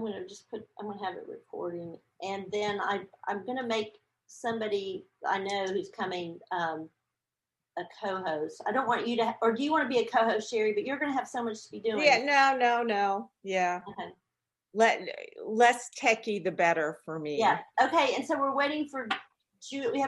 I'm gonna have it recording, and then I'm gonna make somebody I know who's coming a co-host. I don't want you to, or do you want to be a co-host, Sherry? But you're gonna have so much to be doing. Yeah, no. Yeah. Okay. Less techie, the better for me. Yeah. Okay. And so we're waiting for Julie. We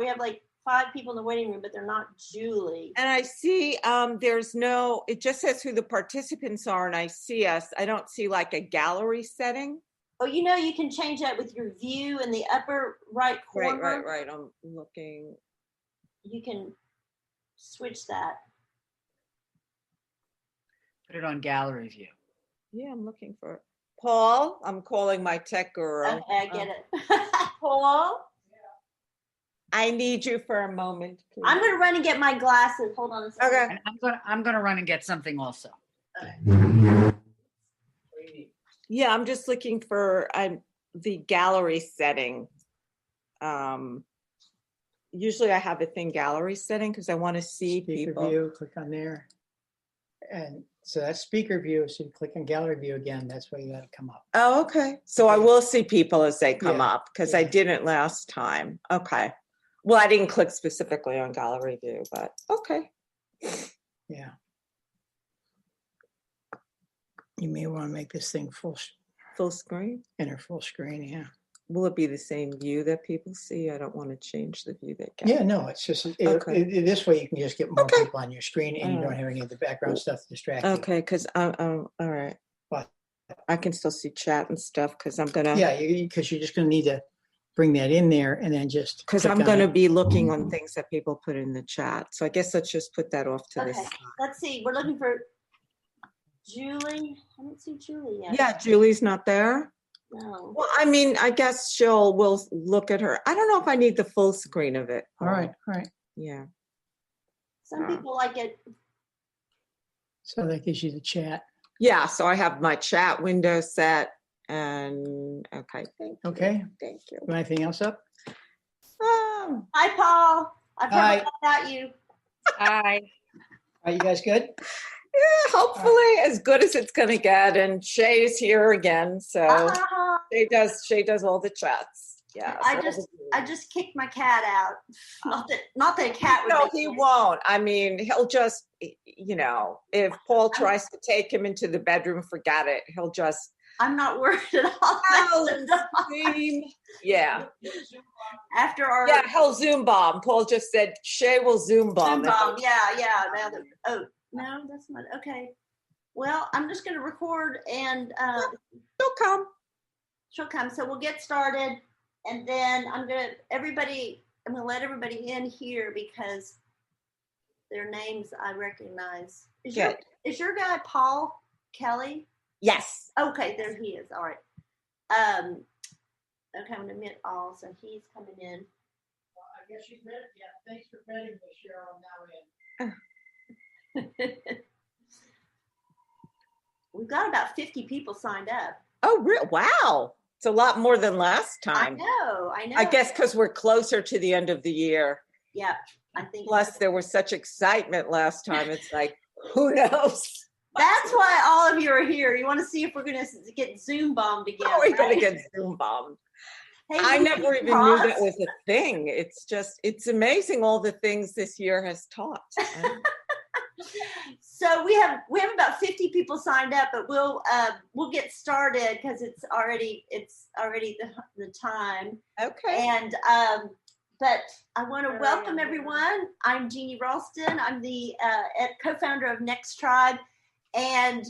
have like 5 people in the waiting room, but they're not Julie. And I see it just says who the participants are, and I see us. I don't see like a gallery setting. Oh, you can change that with your view in the upper right corner. Right. I'm looking. You can switch that. Put it on gallery view. Yeah, I'm looking for it. Paul. I'm calling my tech guru. Okay, I get it. Paul? I need you for a moment, please. I'm going to run and get my glasses. Hold on a second. Okay. And I'm going to run and get something also. Okay. Yeah, I'm just looking for the gallery setting. Usually I have a thing gallery setting because I want to see speaker people. View, click on there. And so that's speaker view. So you click on gallery view again. That's where you got to come up. Oh, okay. So I will see people as they come up because I didn't last time. Okay. Well, I didn't click specifically on gallery view, but okay. Yeah. You may want to make this thing full screen. Enter full screen, yeah. Will it be the same view that people see? I don't want to change the view they get. Yeah, no, it's just this way you can just get more people on your screen and you don't have any of the background stuff to distract you. Okay, because all right. But I can still see chat and stuff because I'm gonna. Yeah, because you're just gonna need to bring that in there and then just. Because I'm gonna be looking on things that people put in the chat. So I guess let's just put that off to the side. Let's see. We're looking for Julie. I don't see Julie yet. Yeah, Julie's not there. No. Well, I mean, I guess we'll look at her. I don't know if I need the full screen of it. All right. Yeah. Some people like it. So that gives you the chat. Yeah, so I have my chat window set and okay. Thank you. Anything else up? Hi, Paul. I forgot about you. Hi. Are you guys good? Yeah, hopefully as good as it's gonna get. And Shay's here again, so Shay does all the chats. Yeah. I just kicked my cat out. Not that a cat would. No, he won't. I mean, he'll just, if Paul tries to take him into the bedroom, forget it. He'll just. I'm not worried at all. Yeah. After our. Yeah, he'll Zoom bomb. Paul just said Shay will Zoom bomb. Yeah. Now no, that's not okay. Well, I'm just going to record and she'll come. So we'll get started, and then I'm going to let everybody in here because their names I recognize. Is your guy Paul Kelly? Yes. Okay, there he is. All right. Okay, I'm going to admit all, so he's coming in. Well, I guess you read it. Yeah, thanks for vetting me, Cheryl. I'm now in. We've got about 50 people signed up. Oh, wow. It's a lot more than last time. I know. I guess because we're closer to the end of the year. Yeah, I think. Plus, there was such excitement last time. It's like, who knows? That's why all of you are here. You want to see if we're going to get Zoom bombed again. Oh, we're going to get Zoom bombed. Hey, I never even knew that was a thing. It's amazing all the things this year has taught. So we have about 50 people signed up, but we'll get started because it's already the time. Okay. And but I want to welcome everyone. I'm Jeannie Ralston. I'm the co-founder of NexTTribe, and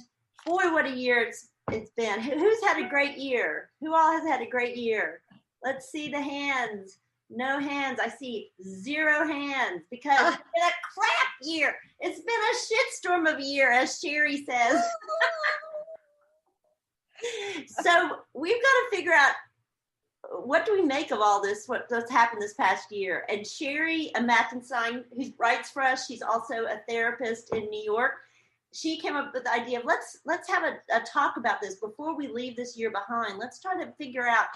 boy, what a year it's been. Who's had a great year? Who all has had a great year? Let's see the hands. No hands. I see 0 hands because it's been a crap year. It's been a shitstorm of a year, as Sherry says. So we've got to figure out what do we make of all this, what's happened this past year. And Sherry Amatenstein, who writes for us, she's also a therapist in New York. She came up with the idea of let's have a talk about this before we leave this year behind. Let's try to figure out,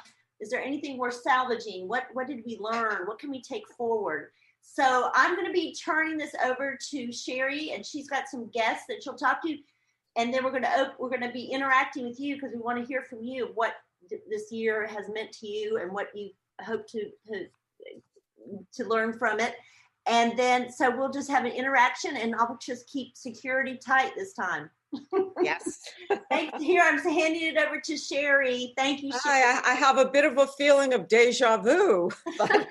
is there anything worth salvaging? What did we learn? What can we take forward? So I'm going to be turning this over to Sherry, and she's got some guests that she'll talk to. and then we're gonna be interacting with you because we want to hear from you what this year has meant to you and what you hope to learn from it. And then so we'll just have an interaction, and I'll just keep security tight this time. Yes. Thanks. Here, I'm handing it over to Sherry. Thank you, Sherry. I have a bit of a feeling of deja vu. But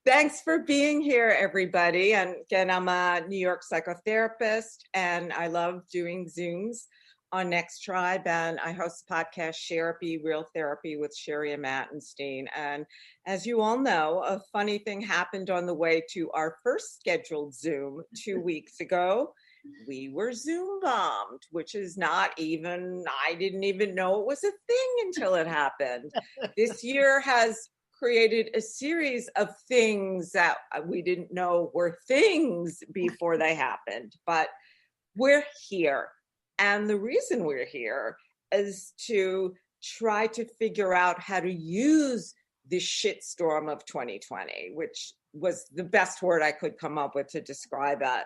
thanks for being here, everybody. And again, I'm a New York psychotherapist, and I love doing Zooms on NexTTribe, and I host the podcast Sherapy, Real Therapy with Sherry Amatenstein. And as you all know, a funny thing happened on the way to our first scheduled Zoom 2 weeks ago. We were Zoom bombed, which is not even, I didn't even know it was a thing until it happened. This year has created a series of things that we didn't know were things before they happened, but we're here. And the reason we're here is to try to figure out how to use the shitstorm of 2020, which was the best word I could come up with to describe it.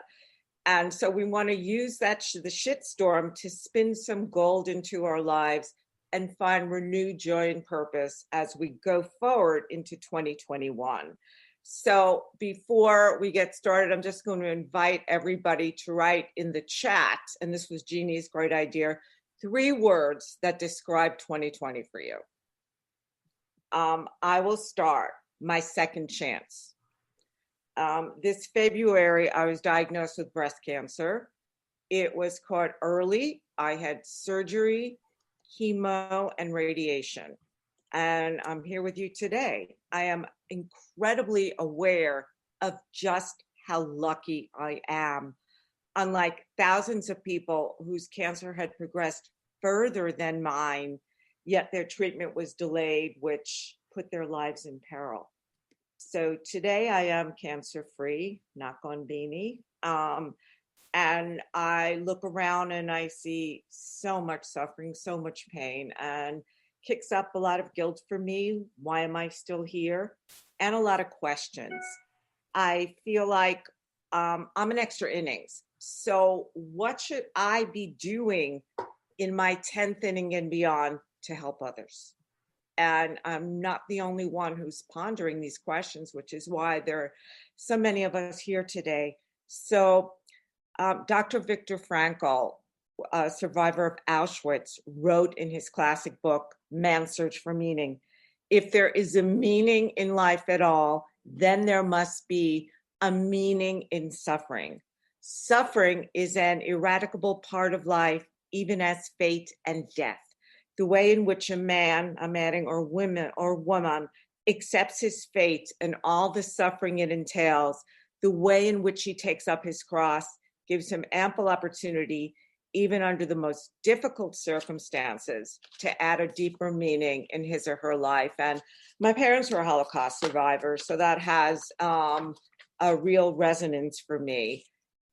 And so we want to use that the shitstorm to spin some gold into our lives and find renewed joy and purpose as we go forward into 2021. So before we get started, I'm just going to invite everybody to write in the chat, and this was Jeannie's great idea, 3 words that describe 2020 for you. I will start. My second chance. This February, I was diagnosed with breast cancer. It was caught early. I had surgery, chemo, and radiation. And I'm here with you today. I am incredibly aware of just how lucky I am. Unlike thousands of people whose cancer had progressed further than mine, yet their treatment was delayed, which put their lives in peril. So today I am cancer-free, knock on beanie. And I look around and I see so much suffering, so much pain, and kicks up a lot of guilt for me. Why am I still here? And a lot of questions. I feel like I'm an extra innings. So what should I be doing in my 10th inning and beyond to help others? And I'm not the only one who's pondering these questions, which is why there are so many of us here today. So Dr. Viktor Frankl, a survivor of Auschwitz, wrote in his classic book, Man's Search for Meaning, if there is a meaning in life at all, then there must be a meaning in suffering. Suffering is an eradicable part of life, even as fate and death. The way in which a man, I'm adding, or woman, accepts his fate and all the suffering it entails, the way in which he takes up his cross gives him ample opportunity, even under the most difficult circumstances, to add a deeper meaning in his or her life. And my parents were Holocaust survivors, so that has a real resonance for me.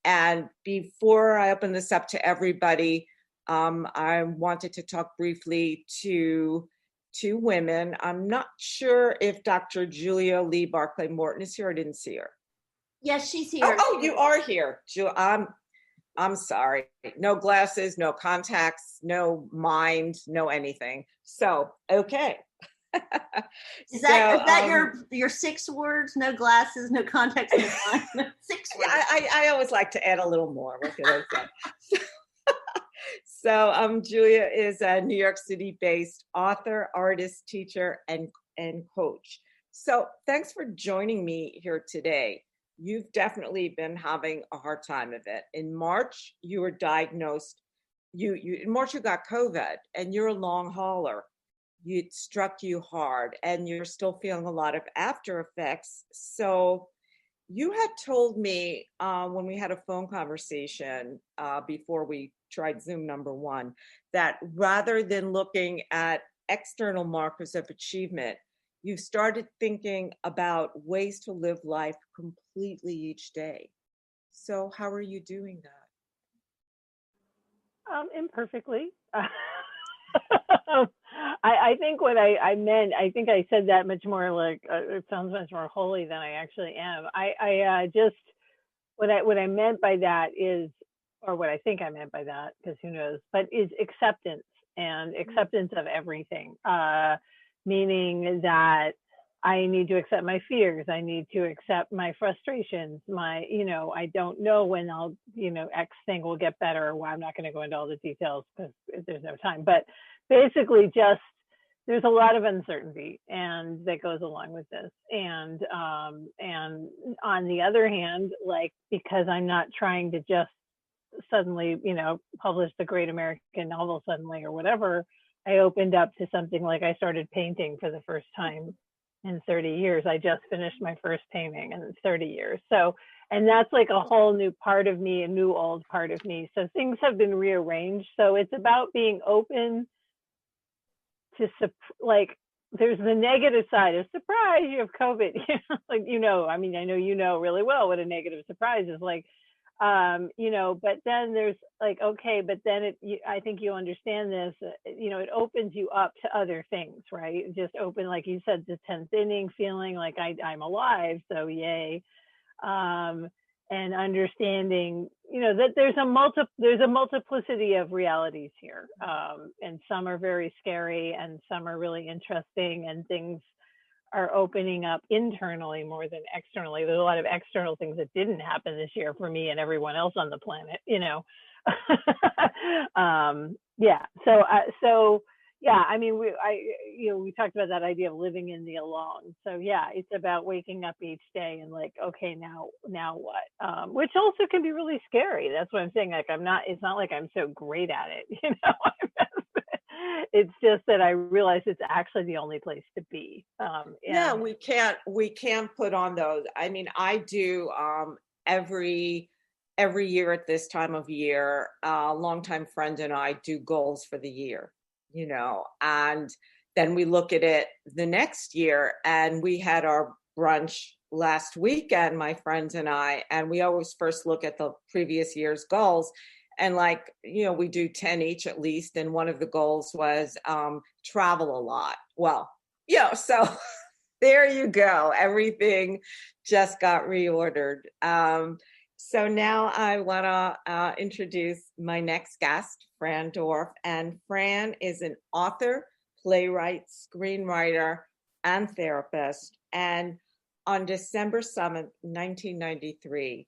And before I open this up to everybody, I wanted to talk briefly to 2 women. I'm not sure if Dr. Julia Lee Barclay Morton is here. I didn't see her. Yes, she's here. Oh, you are here. I'm sorry. No glasses, no contacts, no mind, no anything. So, okay. Is that your 6 words? No glasses, no contacts, no mind. 6 words. I always like to add a little more. What can I say? So Julia is a New York City-based author, artist, teacher, and coach. So thanks for joining me here today. You've definitely been having a hard time of it. In March, you were diagnosed. In March you got COVID, and you're a long hauler. It struck you hard, and you're still feeling a lot of after effects. So you had told me when we had a phone conversation before we tried Zoom number 1, that rather than looking at external markers of achievement, you started thinking about ways to live life completely each day. So how are you doing that? Imperfectly. I think what I meant, I think I said that much more like, it sounds much more holy than I actually am. I just, what I meant by that is, or what I think I meant by that, because who knows, but is acceptance, and acceptance of everything, meaning that I need to accept my fears. I need to accept my frustrations. I don't know when I'll, X thing will get better. Well, I'm not going to go into all the details because there's no time, but basically just, there's a lot of uncertainty and that goes along with this. And on the other hand, like, because I'm not trying to just suddenly, publish the great American novel suddenly or whatever, I opened up to something like I started painting for the first time in 30 years. I just finished my first painting in 30 years. So, and that's like a whole new part of me, a new old part of me. So things have been rearranged. So it's about being open to, there's the negative side of surprise, you have COVID, I know really well what a negative surprise is like, but then there's like, okay, but then I think you understand this, it opens you up to other things, right? Just open, like you said, the 10th inning feeling like I'm alive. So yay. And understanding, that there's a multiplicity of realities here. And some are very scary and some are really interesting, and things are opening up internally more than externally. There's a lot of external things that didn't happen this year for me and everyone else on the planet, we talked about that idea of living in the alone. So yeah, it's about waking up each day and like, okay, now what? Which also can be really scary. That's what I'm saying. Like, it's not like I'm so great at it, It's just that I realize it's actually the only place to be. We can't put on those. I mean, I do every year at this time of year, a longtime friend and I do goals for the year, and then we look at it the next year. And we had our brunch last weekend, my friends and I, and we always first look at the previous year's goals. And we do 10 each at least. And one of the goals was travel a lot. Well, so there you go. Everything just got reordered. So now I want to introduce my next guest, Fran Dorf. And Fran is an author, playwright, screenwriter, and therapist. And on December 7th, 1993,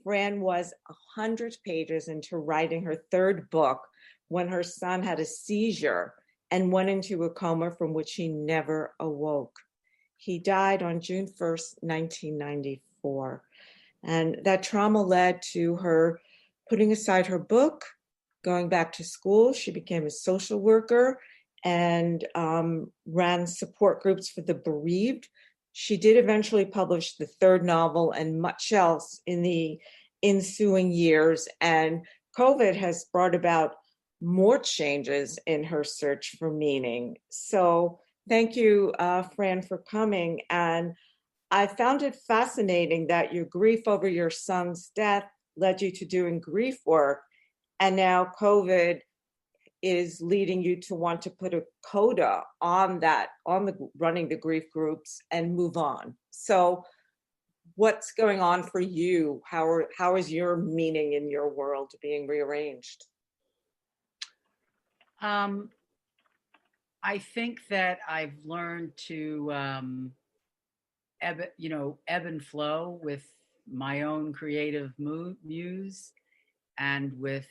Fran was 100 pages into writing her third book when her son had a seizure and went into a coma from which he never awoke. He died on June 1st, 1994. And that trauma led to her putting aside her book, going back to school. She became a social worker and ran support groups for the bereaved. She did eventually publish the third novel and much else in the ensuing years. And COVID has brought about more changes in her search for meaning. So thank you, Fran, for coming. And I found it fascinating that your grief over your son's death led you to doing grief work. And now COVID is leading you to want to put a coda on the running the grief groups and move on. So what's going on for you? How is your meaning in your world being rearranged? I think that I've learned to ebb and flow with my own creative muse and with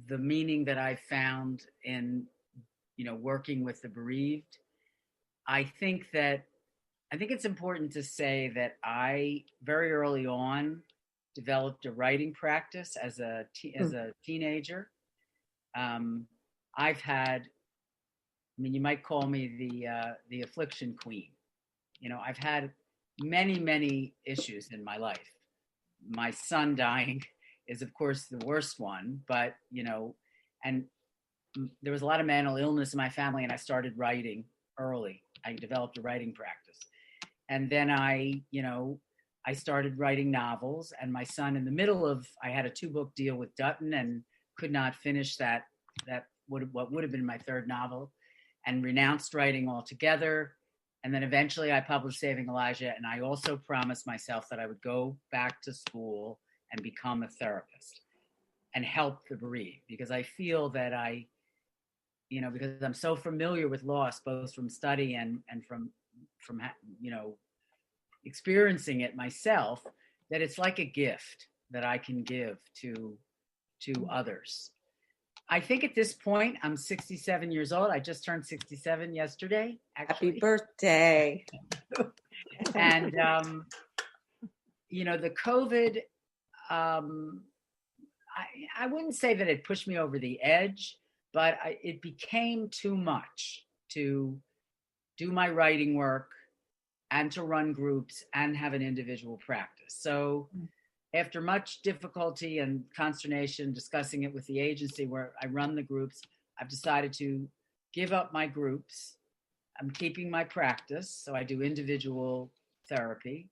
the meaning that I found in working with the bereaved. I think it's important to say that I very early on developed a writing practice as a teenager. I've had, you might call me the affliction queen. I've had many issues in my life. My son dying is of course the worst one, but and there was a lot of mental illness in my family, and I started writing early. I developed a writing practice. And then I started writing novels, and my son I had a 2-book deal with Dutton and could not finish what would have been my third novel, and renounced writing altogether. And then eventually I published Saving Elijah, and I also promised myself that I would go back to school and become a therapist and help the bereaved, because I feel that because I'm so familiar with loss, both from study and from experiencing it myself, that it's like a gift that I can give to others. I think at this point, I'm 67 years old. I just turned 67 yesterday, actually. Happy birthday. And, the COVID, I wouldn't say that it pushed me over the edge, but it became too much to do my writing work and to run groups and have an individual practice. So after much difficulty and consternation discussing it with the agency where I run the groups, I've decided to give up my groups. I'm keeping my practice, so I do individual therapy.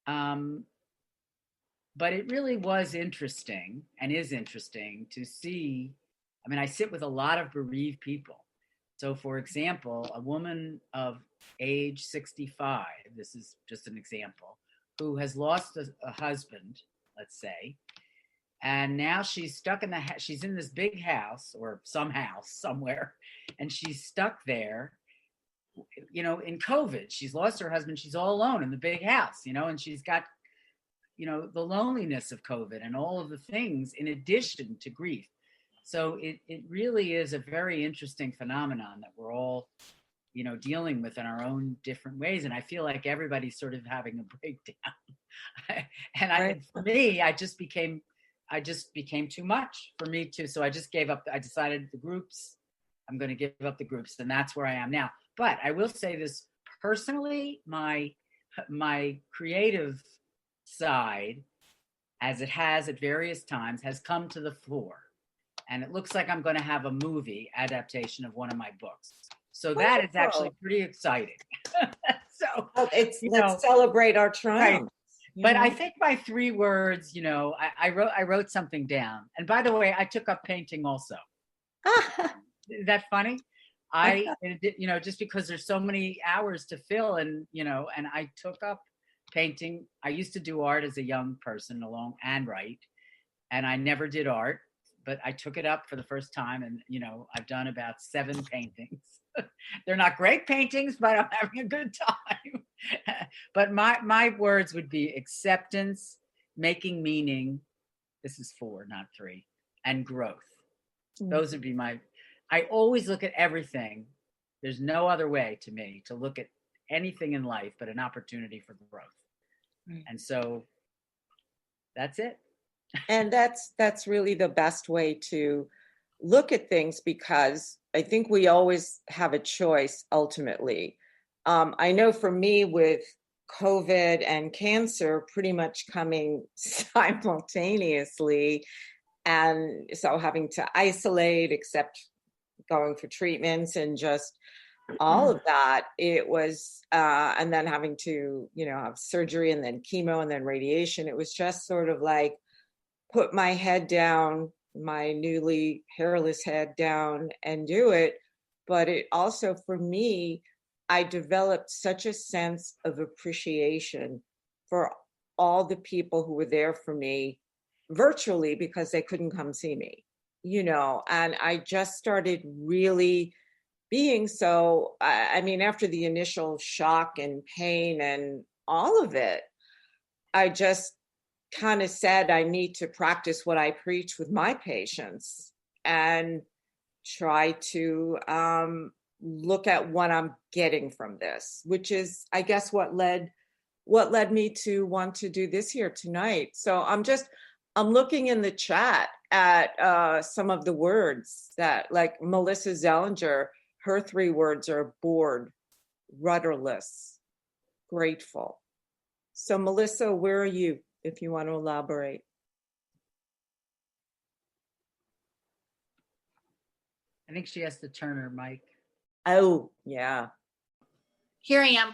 But it really was interesting and is interesting to see. I sit with a lot of bereaved people. So for example, a woman of age 65, this is just an example, who has lost a husband, let's say, and now she's stuck in she's in this big house or some house somewhere, and she's stuck there, in COVID. She's lost her husband. She's all alone in the big house, and she's got, the loneliness of COVID and all of the things in addition to grief. So it really is a very interesting phenomenon that we're all, dealing with in our own different ways. And I feel like everybody's sort of having a breakdown. For me, I just became too much for me too. So I just gave up. I decided the groups, I'm going to give up the groups, and that's where I am now. But I will say this personally, my creative side, as it has at various times, has come to the fore. And it looks like I'm going to have a movie adaptation of one of my books. So that is actually pretty exciting. So let's celebrate our triumph. Right. But I think my 3 words, I wrote something down. And by the way, I took up painting also. Is that funny? Just because there's so many hours to fill, and I took up painting. I used to do art as a young person and write, and I never did art. But I took it up for the first time, and, I've done about 7 paintings. They're not great paintings, but I'm having a good time. But my words would be acceptance, making meaning. This is 4, not 3, and growth. Those would be I always look at everything. There's no other way to me to look at anything in life but an opportunity for growth. And so that's it. And that's really the best way to look at things, because I think we always have a choice ultimately. I know for me, with COVID and cancer pretty much coming simultaneously, and so having to isolate, except going for treatments and just all of that, it was, and then having to, have surgery and then chemo and then radiation. It was just sort of like, put my head down, my newly hairless head down, and do it. But it also, for me, I developed such a sense of appreciation for all the people who were there for me virtually because they couldn't come see me, and I just started really being so, after the initial shock and pain and all of it, I just kind of said, I need to practice what I preach with my patients and try to look at what I'm getting from this, which is, I guess, what led me to want to do this here tonight. So I'm looking in the chat at some of the words that, like Melissa Zellinger, her 3 words are bored, rudderless, grateful. So Melissa, where are you, if you want to elaborate? I think she has to turn her mic. Oh, yeah. Here I am.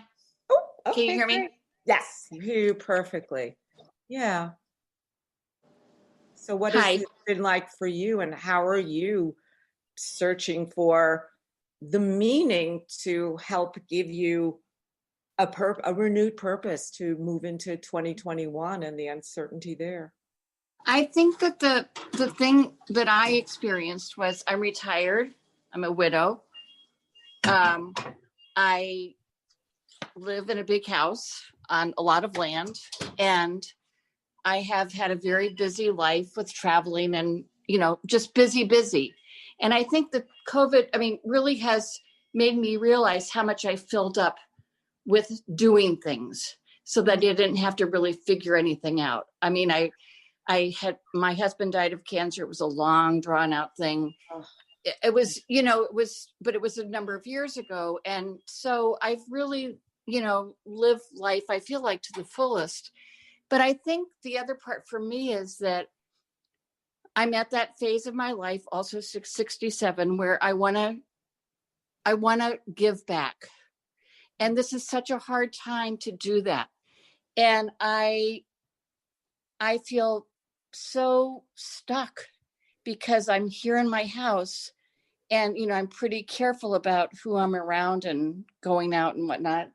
Oh, okay. Can you hear me? Great. Yes, I hear you perfectly. Yeah. So what has it been like for you, and how are you searching for the meaning to help give you a renewed purpose to move into 2021 and the uncertainty there? I think that the thing that I experienced was I'm retired. I'm a widow. I live in a big house on a lot of land, and I have had a very busy life with traveling and, just busy. And I think that COVID, really has made me realize how much I filled up with doing things so that I didn't have to really figure anything out. I had, my husband died of cancer. It was a long drawn out thing. It was, but it was a number of years ago. And so I've really, lived life, I feel like, to the fullest. But I think the other part for me is that I'm at that phase of my life, also 67, where I want to give back. And this is such a hard time to do that. And I feel so stuck because I'm here in my house and, I'm pretty careful about who I'm around and going out and whatnot.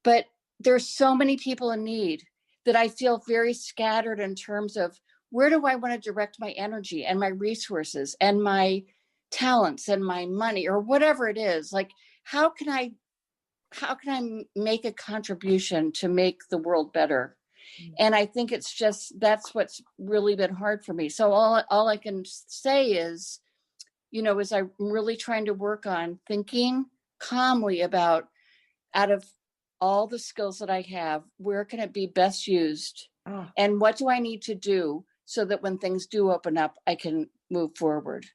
But there's so many people in need that I feel very scattered in terms of where do I want to direct my energy and my resources and my talents and my money or whatever it is. Like, how can I make a contribution to make the world better? And I think it's just, that's what's really been hard for me. So all I can say is, is I'm really trying to work on thinking calmly about, out of all the skills that I have, where can it be best used? And what do I need to do so that when things do open up, I can move forward?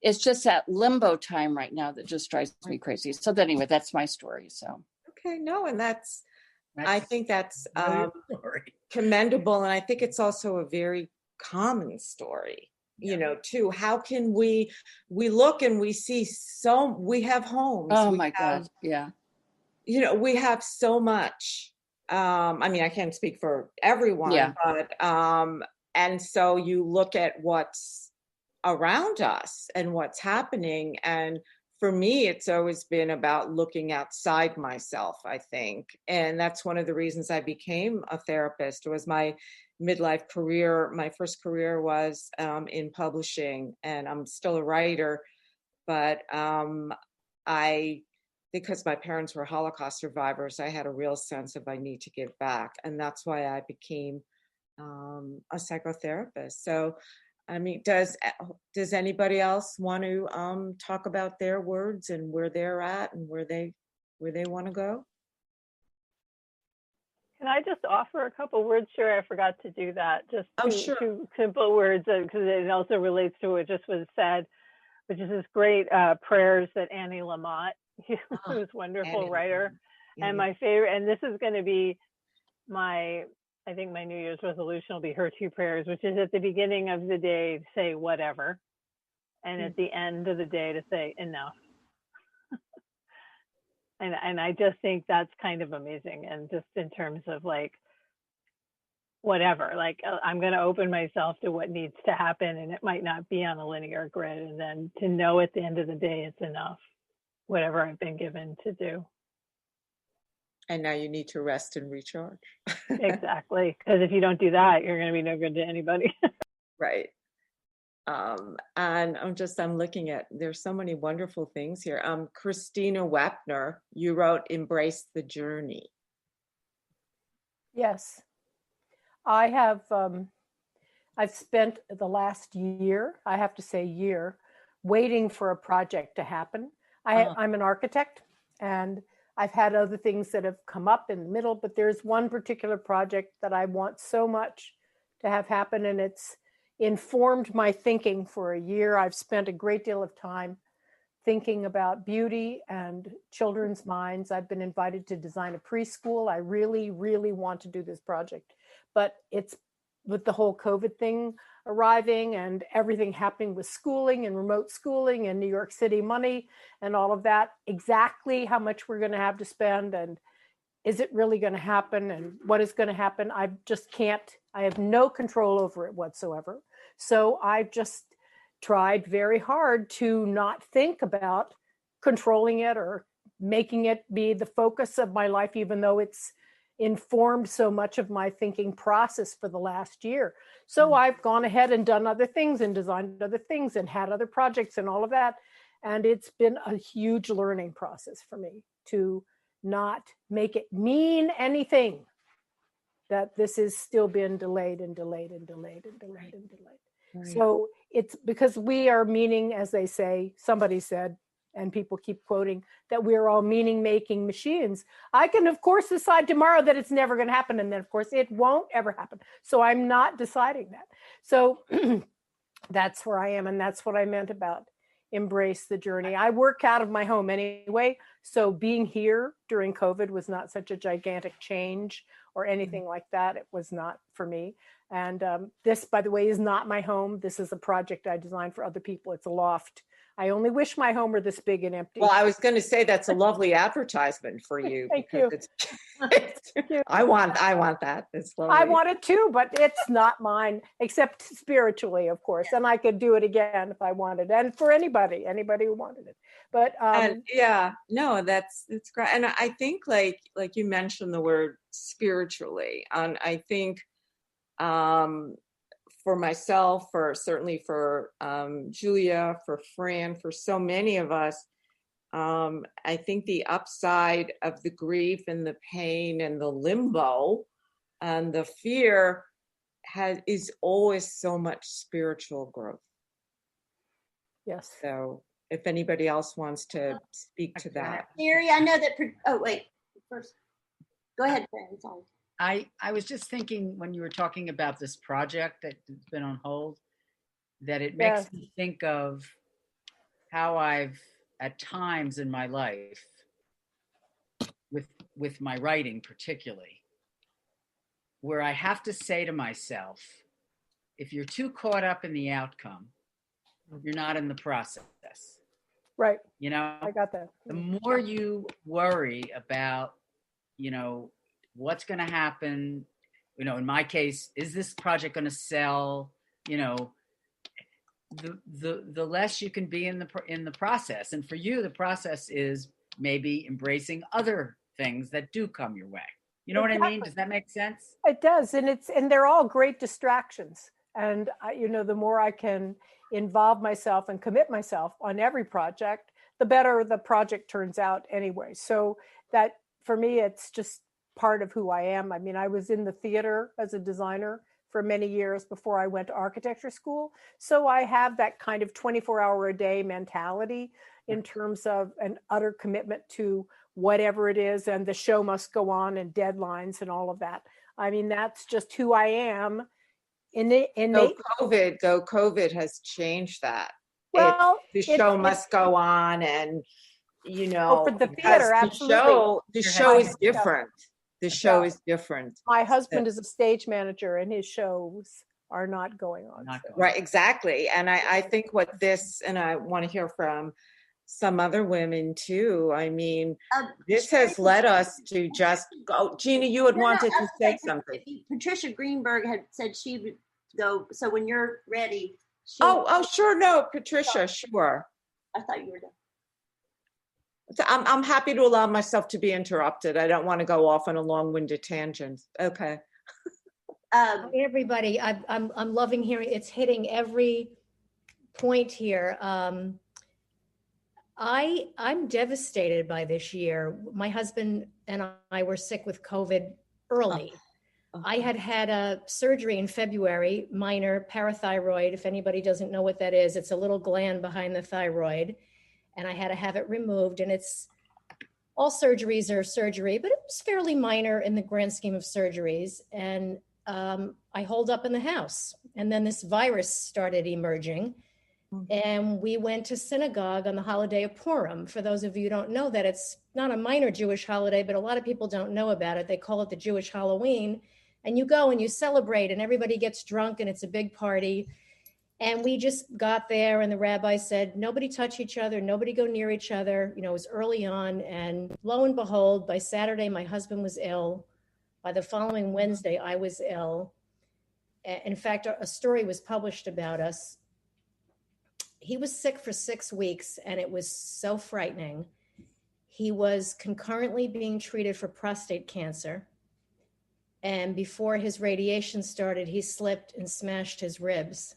It's just that limbo time right now that just drives me crazy. So anyway, that's my story. So. Okay, no, and I think that's commendable. And I think it's also a very common story, too. How can we look and we see we have homes. Oh my God. Yeah. We have so much. I can't speak for everyone, but, and so you look at what's around us and what's happening. And for me, it's always been about looking outside myself, I think. And that's one of the reasons I became a therapist. It was my midlife career. My first career was in publishing, and I'm still a writer. But because my parents were Holocaust survivors, I had a real sense of I need to give back. And that's why I became a psychotherapist. So, does anybody else want to talk about their words and where they're at and where they want to go? Can I just offer a couple words? Sure, I forgot to do that. Just two simple words, because it also relates to what just was said, which is this great prayers that Annie Lamott, who's a wonderful writer, and my favorite. And this is going to be I think my New Year's resolution will be her two prayers, which is at the beginning of the day to say whatever, and at the end of the day to say enough. And I just think that's kind of amazing. And just in terms of like, whatever, like I'm going to open myself to what needs to happen, and it might not be on a linear grid. And then to know at the end of the day, it's enough, whatever I've been given to do. And now you need to rest and recharge. Exactly. Because if you don't do that, you're going to be no good to anybody. Right. And I'm looking at, there's so many wonderful things here. Christina Wepner, you wrote Embrace the Journey. Yes. I have, I've spent the last year, I have to say year, waiting for a project to happen. I'm an architect, and I've had other things that have come up in the middle, but there's one particular project that I want so much to have happen, and it's informed my thinking for a year. I've spent a great deal of time thinking about beauty and children's minds. I've been invited to design a preschool. I really, really want to do this project, but it's with the whole COVID thing arriving and everything happening with schooling and remote schooling and New York City money and all of that, exactly how much we're going to have to spend, and is it really going to happen, and what is going to happen? I just can't, I have no control over it whatsoever. So I've just tried very hard to not think about controlling it or making it be the focus of my life, even though it's informed so much of my thinking process for the last year. So I've gone ahead and done other things and designed other things and had other projects and all of that. And it's been a huge learning process for me to not make it mean anything, that this has still been delayed and delayed and delayed and delayed and delayed. Right. So it's because we are meaning, as they say, somebody said, and people keep quoting, that we're all meaning making machines. I can, of course, decide tomorrow that it's never going to happen. And then, of course, it won't ever happen. So I'm not deciding that. So that's where I am. And that's what I meant about embrace the journey. I work out of my home anyway. So being here during COVID was not such a gigantic change or anything like that. It was not for me. And this, by the way, is not my home. This is a project I designed for other people. It's a loft. I only wish my home were this big and empty. Well, I was going to say that's a lovely advertisement for you. Thank you. I want that. It's lovely. I want it too, but it's not mine, except spiritually, of course. And I could do it again if I wanted, and for anybody who wanted it. But that's great. And I think like you mentioned the word spiritually, and I think for myself, certainly for Julia, for Fran, for so many of us, I think the upside of the grief and the pain and the limbo and the fear is always so much spiritual growth. Yes. So if anybody else wants to speak to that. Sherry, I know that. First, go ahead, Fran. Sorry. I was just thinking when you were talking about this project that's been on hold, that it makes me think of how I've at times in my life with my writing particularly, where I have to say to myself, if you're too caught up in the outcome, you're not in the process. Right. You know, I got that. The more you worry about, what's going to happen, in my case, is this project going to sell, the less you can be in the process. And for you, the process is maybe embracing other things that do come your way. You know what I mean? Does that make sense? It does. And they're all great distractions. And the more I can involve myself and commit myself on every project, the better the project turns out anyway. So that for me, it's just part of who I am. I mean, I was in the theater as a designer for many years before I went to architecture school. So I have that kind of 24-hour-a-day mentality in terms of an utter commitment to whatever it is, and the show must go on, and deadlines and all of that. I mean, that's just who I am. COVID has changed that. Well, the show must go on, and for the theater, absolutely. The show is different. The show is different. My husband is a stage manager, and his shows are not going on. Right, exactly. And I think and I want to hear from some other women too. I mean, this has led us to just go. Gina, you had wanted to say something. Patricia Greenberg had said she would go. So when you're ready. Sure. No, Patricia, sure. I thought you were done. I'm happy to allow myself to be interrupted. I don't want to go off on a long-winded tangent. Okay. Hey everybody, I'm loving hearing. It's hitting every point here. I'm devastated by this year. My husband and I were sick with COVID early. I had a surgery in February, minor parathyroid. If anybody doesn't know what that is, it's a little gland behind the thyroid. And I had to have it removed. And all surgeries are surgery, but it was fairly minor in the grand scheme of surgeries. And I holed up in the house. And then this virus started emerging. And we went to synagogue on the holiday of Purim. For those of you who don't know that, it's not a minor Jewish holiday, but a lot of people don't know about it. They call it the Jewish Halloween. And you go and you celebrate, and everybody gets drunk, and it's a big party. And we just got there, and the rabbi said, nobody touch each other, nobody go near each other. It was early on. And lo and behold, by Saturday, my husband was ill. By the following Wednesday, I was ill. In fact, a story was published about us. He was sick for 6 weeks, and it was so frightening. He was concurrently being treated for prostate cancer. And before his radiation started, he slipped and smashed his ribs.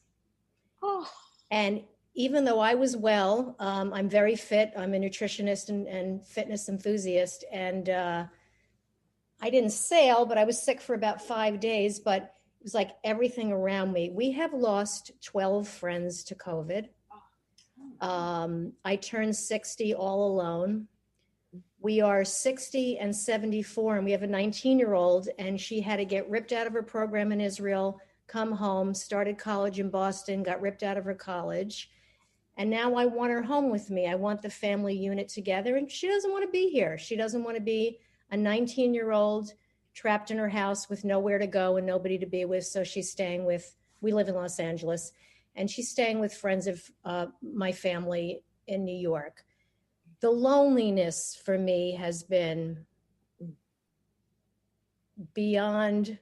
Oh. And even though I was well, I'm very fit. I'm a nutritionist and fitness enthusiast. And I didn't sail, but I was sick for about 5 days. But it was like everything around me. We have lost 12 friends to COVID. I turned 60 all alone. We are 60 and 74, and we have a 19-year-old, and she had to get ripped out of her program in Israel, come home, started college in Boston, got ripped out of her college. And now I want her home with me. I want the family unit together, and she doesn't want to be here. She doesn't want to be a 19-year-old trapped in her house with nowhere to go and nobody to be with. So she's staying with, we live in Los Angeles, and she's staying with friends of my family in New York. The loneliness for me has been beyond,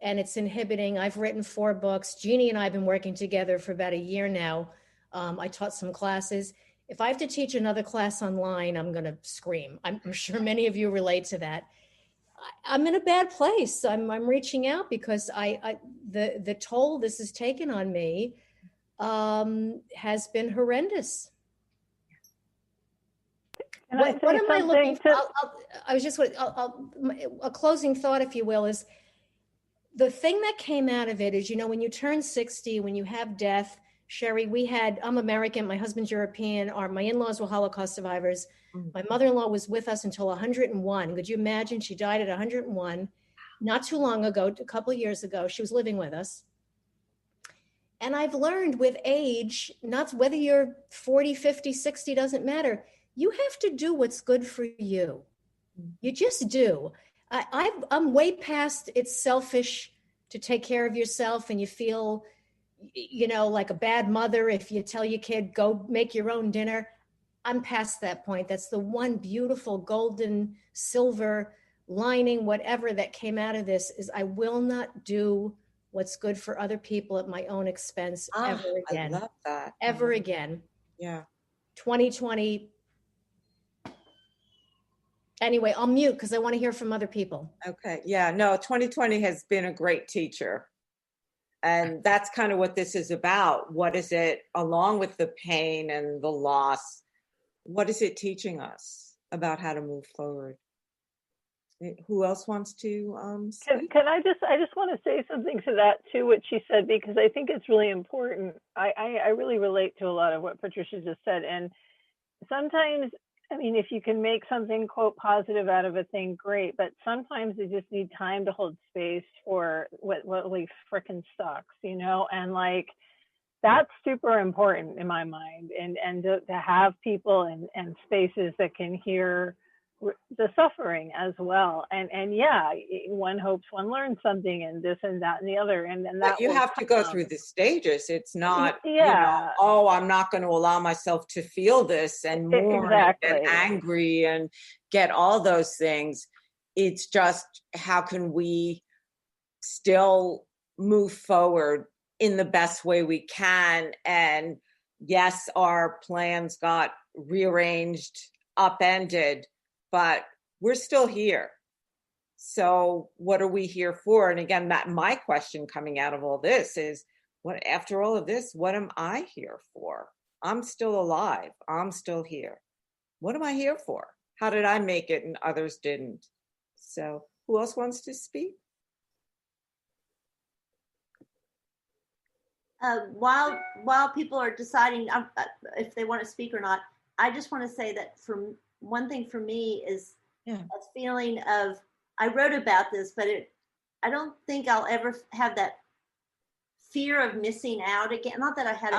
and it's inhibiting. I've written 4 books. Jeannie and I have been working together for about a year now. I taught some classes. If I have to teach another class online, I'm going to scream. I'm sure many of you relate to that. I'm in a bad place. I'm reaching out because the toll this has taken on me has been horrendous. What am I looking for? A closing thought, if you will, is the thing that came out of it is, you know, when you turn 60, when you have death, Sherry, I'm American, my husband's European, my in-laws were Holocaust survivors. My mother-in-law was with us until 101. Could you imagine? She died at 101, not too long ago, a couple of years ago. She was living with us. And I've learned with age, not whether you're 40, 50, 60, doesn't matter. You have to do what's good for you. You just do. I'm way past it's selfish to take care of yourself, and you feel, you know, like a bad mother if you tell your kid, go make your own dinner. I'm past that point. That's the one beautiful golden silver lining, whatever that came out of this, is I will not do what's good for other people at my own expense ever again. I love that. Ever again. Yeah. 2020. Anyway, I'll mute because I want to hear from other people. Okay. Yeah. No, 2020 has been a great teacher. And that's kind of what this is about. What is it, along with the pain and the loss, what is it teaching us about how to move forward? Who else wants to speak? Can I just want to say something to that too, what she said, because I think it's really important. I really relate to a lot of what Patricia just said. And sometimes, I mean, if you can make something, quote, positive out of a thing, great. But sometimes you just need time to hold space for what like frickin' sucks, you know? And like, that's super important in my mind. And to have people and spaces that can hear the suffering as well. And yeah, one hopes one learns something, and this and that and the other. And that you have to go through the stages. It's not, yeah. You know, oh, I'm not going to allow myself to feel this and mourn and get angry and get all those things. It's just, how can we still move forward in the best way we can? And yes, our plans got rearranged, upended, but we're still here. So what are we here for? And again, that my question coming out of all this is, what, after all of this, what am I here for? I'm still alive. I'm still here. What am I here for? How did I make it and others didn't? So who else wants to speak? While people are deciding if they want to speak or not, I just want to say that one thing for me is a feeling of, I wrote about this, but I don't think I'll ever have that fear of missing out again. Not that I had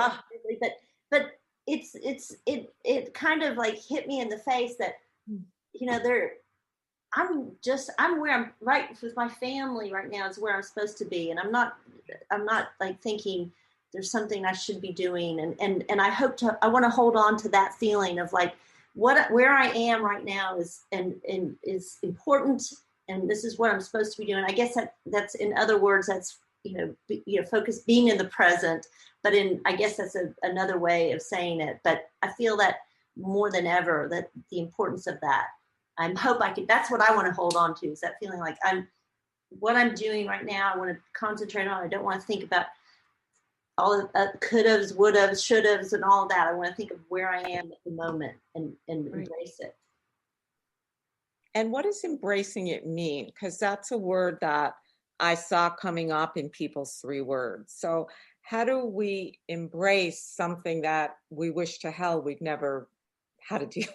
it, but it kind of like hit me in the face that, you know, I'm where I'm right with my family right now is where I'm supposed to be. And I'm not like thinking there's something I should be doing. And I want to hold on to that feeling of like, where I am right now is important, and this is what I'm supposed to be doing. I guess that's in other words, that's focus, being in the present. But I guess that's another way of saying it. But I feel that more than ever, that the importance of that. That's what I want to hold on to, is that feeling like what I'm doing right now, I want to concentrate on. I don't want to think about all of could-haves, would-haves, should-haves, and all that. I want to think of where I am at the moment and embrace it. And what does embracing it mean? Because that's a word that I saw coming up in people's 3 words. So how do we embrace something that we wish to hell we'd never had to deal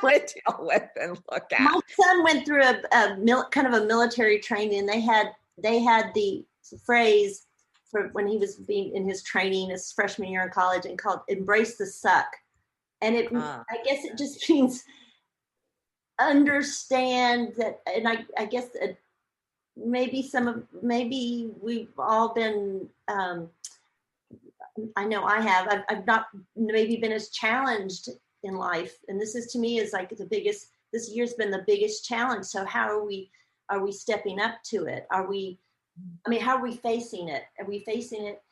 with and look at? My son went through kind of a military training, and they had the phrase for when he was being in his training his freshman year in college, and called "embrace the suck," and I guess it just means understand that. And I guess maybe we've all been. I know I have. I've not maybe been as challenged in life, and this is to me is like this year's been the biggest challenge. So how are we stepping up to it? How are we facing it? Are we facing it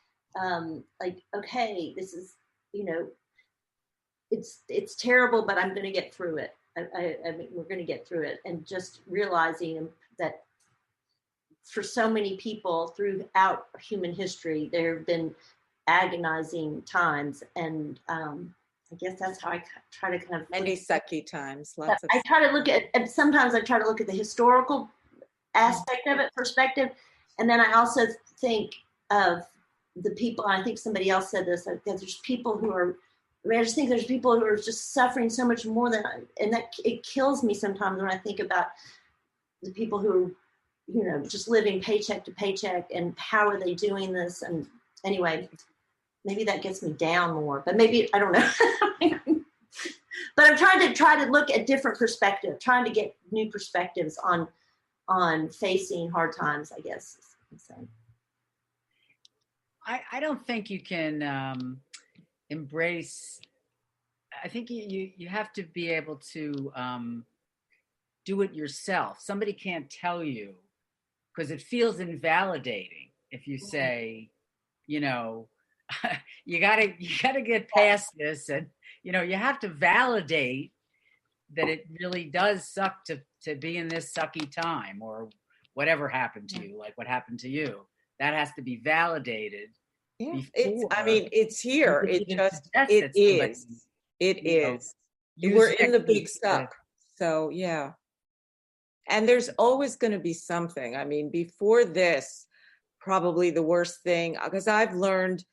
like, okay, this is, it's terrible, but I'm going to get through it. I mean, we're going to get through it, and just realizing that for so many people throughout human history, there have been agonizing times, and I guess that's how I try to kind of many sucky times. I try to look at, and sometimes I try to look at the historical aspect of it, perspective, and then I also think of the people. And I think somebody else said this. That there's people who are. I mean, I just think there's people who are just suffering so much more than, and that it kills me sometimes when I think about the people who are, just living paycheck to paycheck, and how are they doing this? And anyway. Maybe that gets me down more, but maybe, I don't know. But I'm trying to look at different perspectives, trying to get new perspectives on facing hard times, I guess. I don't think you can embrace. I think you have to be able to do it yourself. Somebody can't tell you, because it feels invalidating if you say, you gotta get past this, and you have to validate that it really does suck to be in this sucky time, or whatever happened to you, like what happened to you. That has to be validated. Yeah, it's here. It is. We're in the big suck. So yeah. And there's always going to be something. I mean, before this, probably the worst thing, because I've learned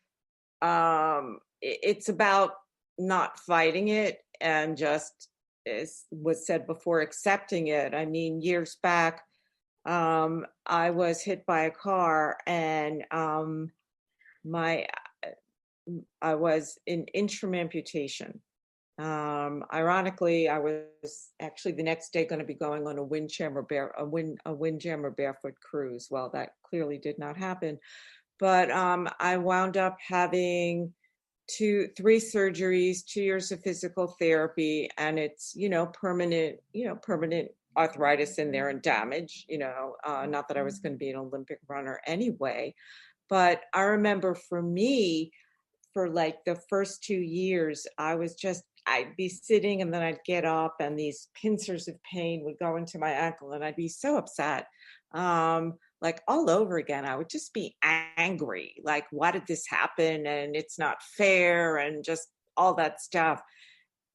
it's about not fighting it, and just, as was said before, accepting it. I mean, years back, I was hit by a car, and I was in interim amputation. Ironically, I was actually the next day going to be going on a Windjammer barefoot cruise. Well, that clearly did not happen. But I wound up having 3 surgeries, 2 years of physical therapy, and it's, permanent arthritis in there and damage, not that I was going to be an Olympic runner anyway. But I remember for me, for like the first 2 years, I'd be sitting, and then I'd get up, and these pincers of pain would go into my ankle, and I'd be so upset. Like all over again, I would just be angry. Like, why did this happen? And it's not fair, and just all that stuff.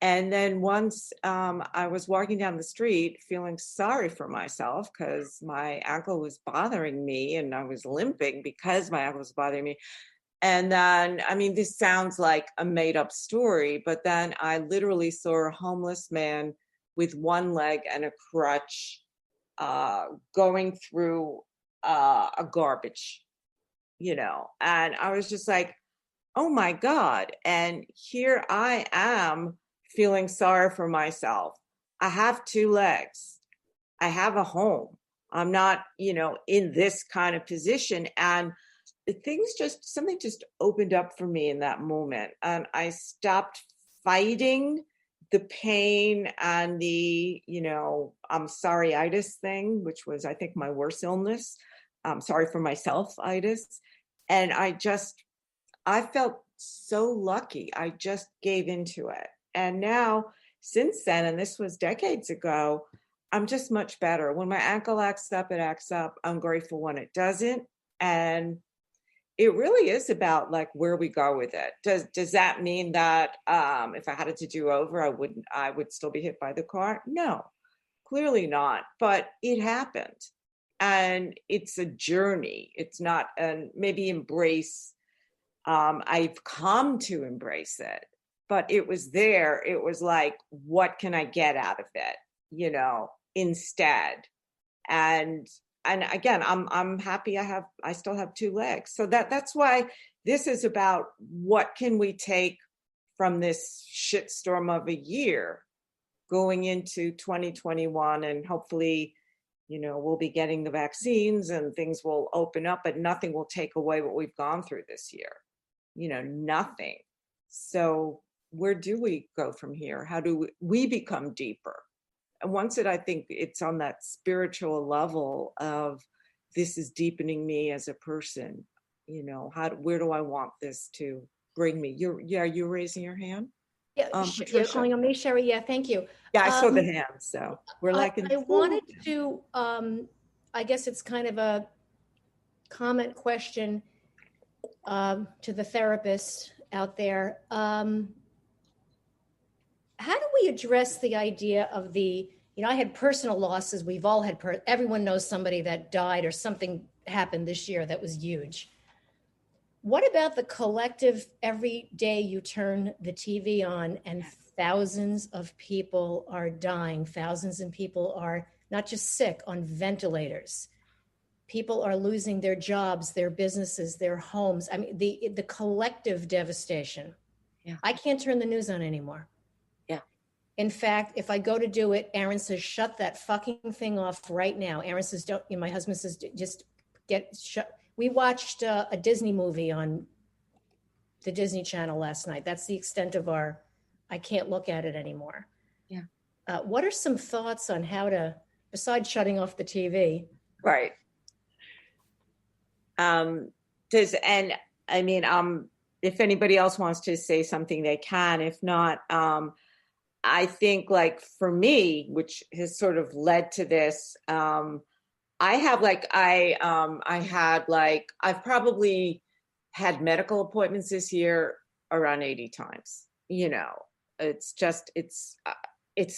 And then once I was walking down the street feeling sorry for myself because my ankle was bothering me, and I was limping because my ankle was bothering me. And then, I mean, this sounds like a made up story, but then I literally saw a homeless man with one leg and a crutch going through a garbage, and I was just like, oh my God. And here I am feeling sorry for myself. I have 2 legs. I have a home. I'm not, in this kind of position. And something just opened up for me in that moment. And I stopped fighting the pain and the, I'm sorry-itis thing, which was, I think, my worst illness. I'm sorry for myself-itis. And I felt so lucky. I just gave into it. And now, since then, and this was decades ago, I'm just much better. When my ankle acts up, it acts up. I'm grateful when it doesn't. And it really is about like where we go with it. Does that mean that if I had it to do over, I would still be hit by the car? No, clearly not. But it happened. And it's a journey. It's not, and maybe embrace. I've come to embrace it, but it was there. It was like, what can I get out of it? Instead. And again, I'm happy I still have two legs. So that's why this is about what can we take from this shitstorm of a year going into 2021, and hopefully, we'll be getting the vaccines and things will open up, but nothing will take away what we've gone through this year. Nothing. So where do we go from here? How do we become deeper? And once I think it's on that spiritual level of this is deepening me as a person, where do I want this to bring me? You're raising your hand? Yeah, you're calling on me, Sherry? Yeah, thank you. Yeah, I saw the hand, so we're like. I wanted to, I guess it's kind of a comment question to the therapists out there. How do we address the idea of I had personal losses. We've all had, everyone knows somebody that died or something happened this year that was huge. What about the collective, every day you turn the TV on and thousands of people are dying, thousands of people are not just sick, on ventilators. People are losing their jobs, their businesses, their homes. I mean, the collective devastation. Yeah. I can't turn the news on anymore. Yeah. In fact, if I go to do it, Aaron says, shut that fucking thing off right now. Aaron says, don't, my husband says, just get shut. We watched a Disney movie on the Disney Channel last night. That's the extent of I can't look at it anymore. Yeah. What are some thoughts on how to, besides shutting off the TV? Right. If anybody else wants to say something, they can. If not, I think like for me, which has sort of led to this, I've probably had medical appointments this year around 80 times. It's just, it's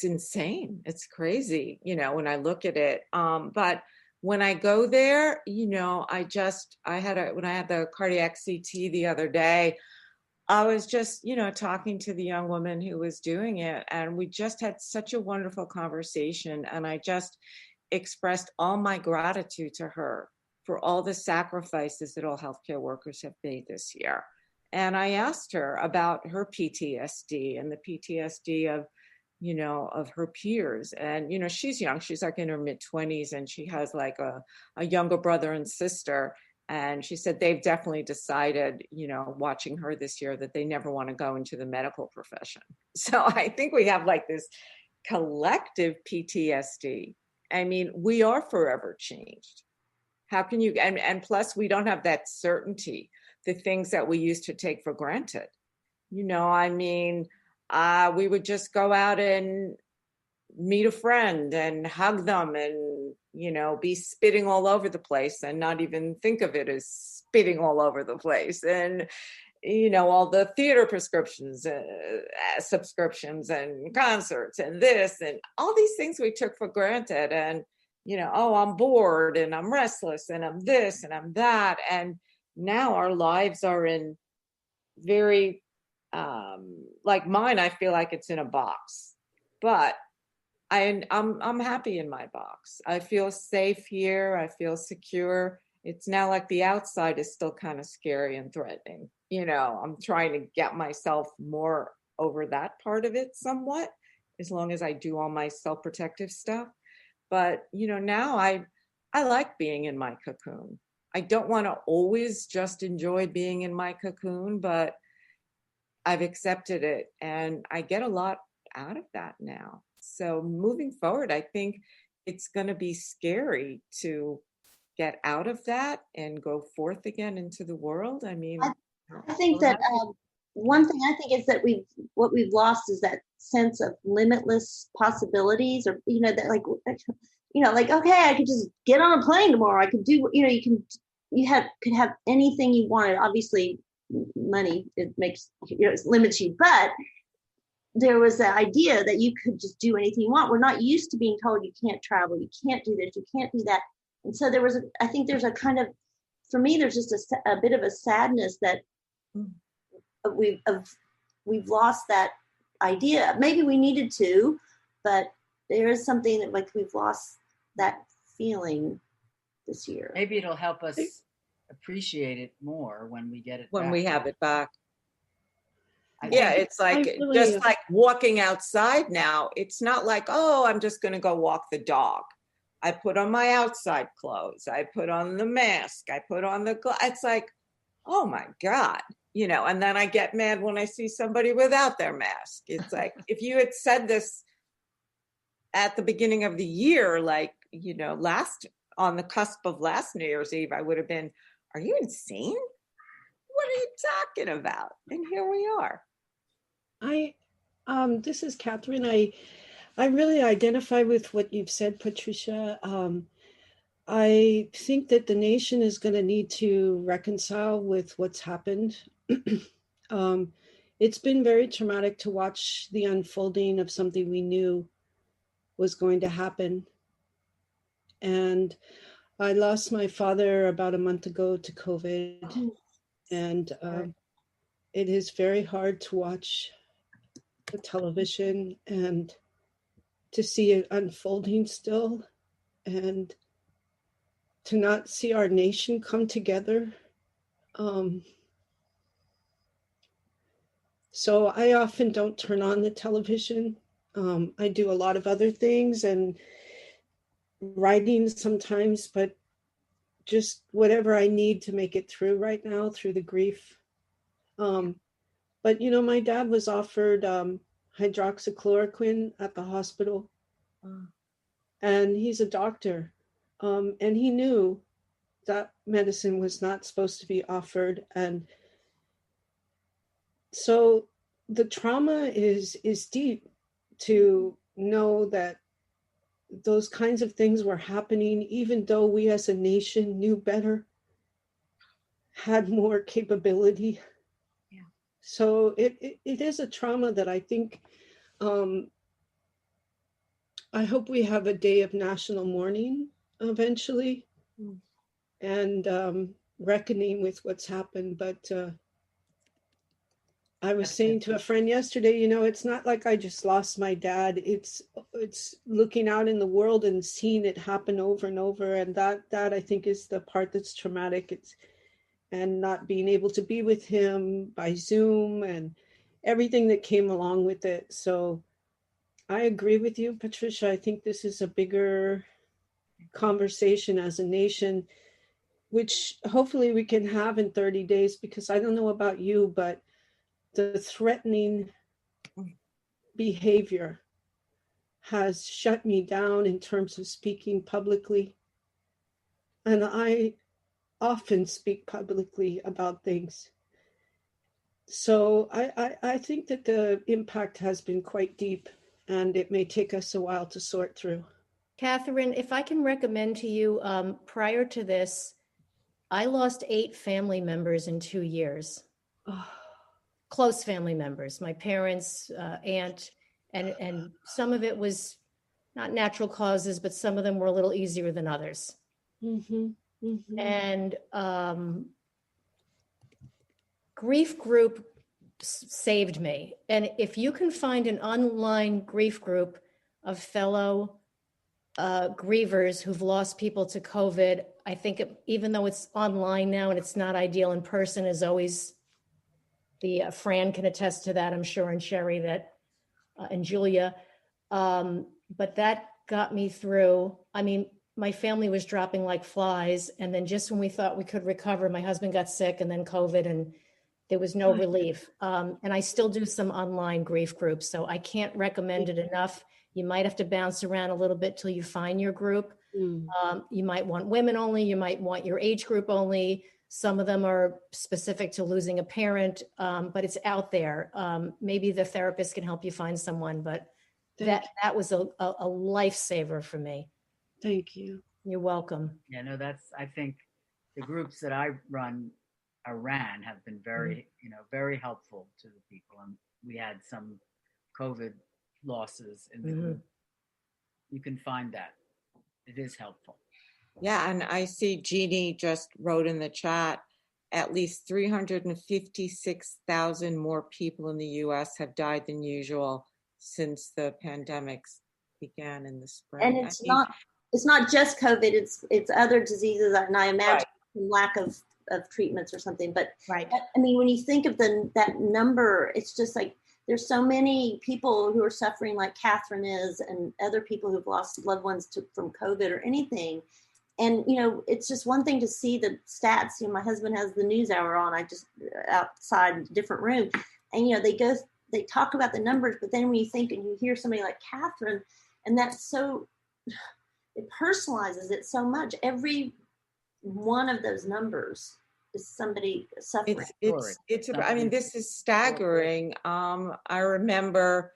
insane. It's crazy, when I look at it. But when I go there, when I had the cardiac CT the other day, I was just, talking to the young woman who was doing it, and we just had such a wonderful conversation. And I just expressed all my gratitude to her for all the sacrifices that all healthcare workers have made this year. And I asked her about her PTSD and the PTSD of her peers. And, she's young, she's like in her mid-20s, and she has like a younger brother and sister. And she said they've definitely decided, watching her this year, that they never want to go into the medical profession. So I think we have like this collective PTSD. I mean, we are forever changed. How can you, and plus we don't have that certainty, the things that we used to take for granted. We would just go out and meet a friend and hug them and, be spitting all over the place and not even think of it as spitting all over the place. And, all the theater subscriptions and concerts and this and all these things we took for granted. And, I'm bored and I'm restless and I'm this and I'm that. And now our lives are in very, like mine, I feel like it's in a box, but I'm happy in my box. I feel safe here. I feel secure. It's now like the outside is still kind of scary and threatening. I'm trying to get myself more over that part of it somewhat, as long as I do all my self-protective stuff. But, now I like being in my cocoon. I don't want to always just enjoy being in my cocoon, but I've accepted it and I get a lot out of that now. So moving forward, I think it's going to be scary to get out of that and go forth again into the world. I mean, I think that one thing I think is that what we've lost is that sense of limitless possibilities, or that like okay, I could just get on a plane tomorrow. I could do could have anything you wanted. Obviously, money it limits you, but there was the idea that you could just do anything you want. We're not used to being told you can't travel, you can't do this, you can't do that, and so I think there's a kind of, for me, there's just a bit of a sadness that we've lost that idea. Maybe we needed to, but there is something that like we've lost that feeling this year. Maybe it'll help us appreciate it more when we get it when back. we have it back. It's like just like walking outside now. It's not like, oh, I'm just going to go walk the dog. I put on my outside clothes. I put on the mask. I put on the it's like, oh my God, and then I get mad when I see somebody without their mask. It's like, if you had said this at the beginning of the year, like, on the cusp of last New Year's Eve, I would have been, are you insane? What are you talking about? And here we are. This is Catherine. I really identify with what you've said, Patricia. I think that the nation is going to need to reconcile with what's happened. It's been very traumatic to watch the unfolding of something we knew was going to happen. And I lost my father about a month ago to COVID. And it is very hard to watch the television and to see it unfolding still, and to not see our nation come together. So I often don't turn on the television. I do a lot of other things and writing sometimes, but just whatever I need to make it through right now, through the grief. But my dad was offered hydroxychloroquine at the hospital, and he's a doctor, and he knew that medicine was not supposed to be offered. And so the trauma is deep, to know that those kinds of things were happening, even though we as a nation knew better, had more capability. Yeah. So it is a trauma that I think, I hope we have a day of national mourning eventually, and reckoning with what's happened. But I was saying to a friend yesterday, it's not like I just lost my dad. It's looking out in the world and seeing it happen over and over. And that I think is the part that's traumatic. And not being able to be with him by Zoom and everything that came along with it. So I agree with you, Patricia. I think this is a bigger conversation as a nation, which hopefully we can have in 30 days, because I don't know about you, but the threatening behavior has shut me down in terms of speaking publicly. And I often speak publicly about things. So I think that the impact has been quite deep, and it may take us a while to sort through. Catherine, if I can recommend to you, prior to this, I lost 8 family members in 2 years. Oh. Close family members, my parents, aunt, and some of it was not natural causes, but some of them were a little easier than others. Mm-hmm. Mm-hmm. And grief group saved me. And if you can find an online grief group of fellow grievers who've lost people to COVID, I think even though it's online now and it's not ideal in person, is always Fran can attest to that, I'm sure, and Sherry, that and Julia. But that got me through. I mean, my family was dropping like flies. And then just when we thought we could recover, my husband got sick, and then COVID, and there was no relief. And I still do some online grief groups, so I can't recommend it enough. You might have to bounce around a little bit till you find your group. You might want women only, you might want your age group only. Some of them are specific to losing a parent, but it's out there. Maybe the therapist can help you find someone, but that was a lifesaver for me. Thank you. You're welcome. Yeah, no, I think the groups that I ran have been very, very helpful to the people. And we had some COVID losses in the group. You can find that. It is helpful. Yeah, and I see Jeannie just wrote in the chat, at least 356,000 more people in the US have died than usual since the pandemics began in the spring. And it's not just COVID, it's other diseases, and I imagine lack of treatments or something. But right. I mean, when you think of that number, it's just like there's so many people who are suffering like Catherine is, and other people who've lost loved ones from COVID or anything. And, it's just one thing to see the stats. My husband has the news hour on, I just outside in a different room. And, they talk about the numbers, but then when you think and you hear somebody like Catherine, and that's so, it personalizes it so much. Every one of those numbers is somebody suffering. I mean, this is staggering. I remember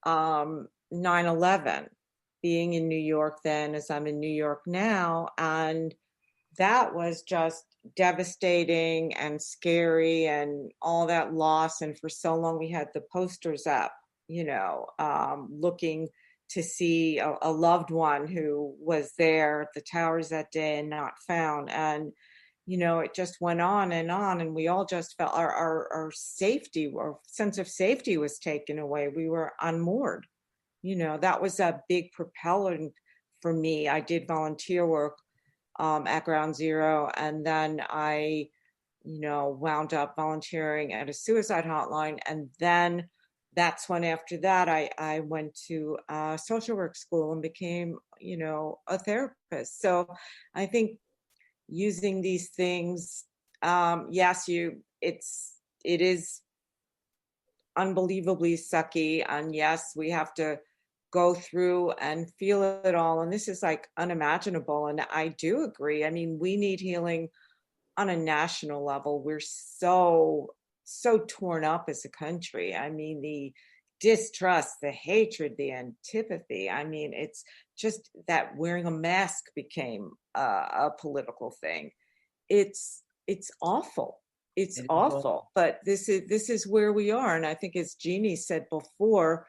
9/11. Being in New York then, as I'm in New York now, and that was just devastating and scary and all that loss. And for so long we had the posters up, looking to see a loved one who was there at the towers that day and not found. And, it just went on, and we all just felt our safety, our sense of safety was taken away. We were unmoored. That was a big propellant for me. I did volunteer work at Ground Zero, and then I, wound up volunteering at a suicide hotline. And then that's when, after that, I went to social work school and became, a therapist. So I think using these things, yes, it is unbelievably sucky, and yes, we have to go through and feel it all, and this is like unimaginable. And I do agree. I mean, we need healing on a national level. We're so torn up as a country. I mean, the distrust, the hatred, the antipathy. I mean, it's just that wearing a mask became a political thing. It's awful. It's awful, but this is where we are. And I think, as Jeannie said before,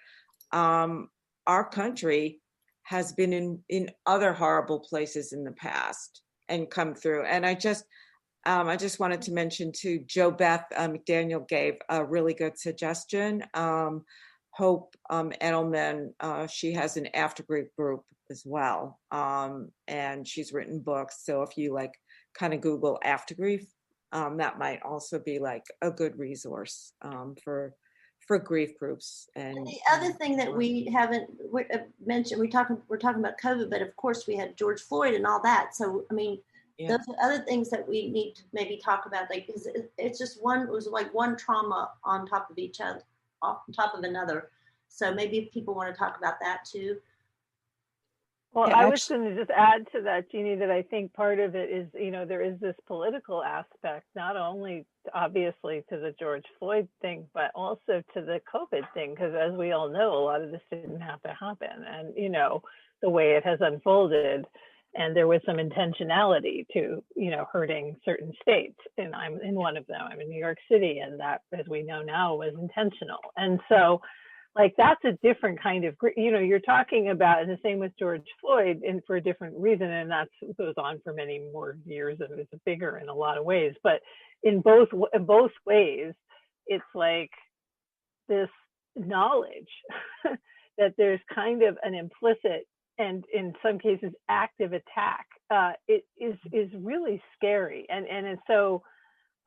our country has been in other horrible places in the past and come through. And I just wanted to mention too, Jo Beth McDaniel gave a really good suggestion. Hope Edelman, she has an after grief group as well, and she's written books. So if you kind of Google after grief, that might also be like a good resource for grief groups. And the other thing that we haven't mentioned, we're talking about COVID, but of course we had George Floyd and all that. So I mean, those are other things that we need to maybe talk about. Like, it's just it was like one trauma on top of each other, on top of another. So maybe if people want to talk about that too. Well, I was going to just add to that, Jeannie, that I think part of it is, there is this political aspect, not only obviously to the George Floyd thing, but also to the COVID thing, because as we all know, a lot of this didn't have to happen. And, the way it has unfolded, and there was some intentionality to, hurting certain states. And I'm in one of them. I'm in New York City, and that, as we know now, was intentional. And so, that's a different kind of, you're talking about, and the same with George Floyd, and for a different reason, and that goes on for many more years, and it's bigger in a lot of ways. But in both ways, it's like this knowledge that there's kind of an implicit and in some cases active attack. It is really scary, and so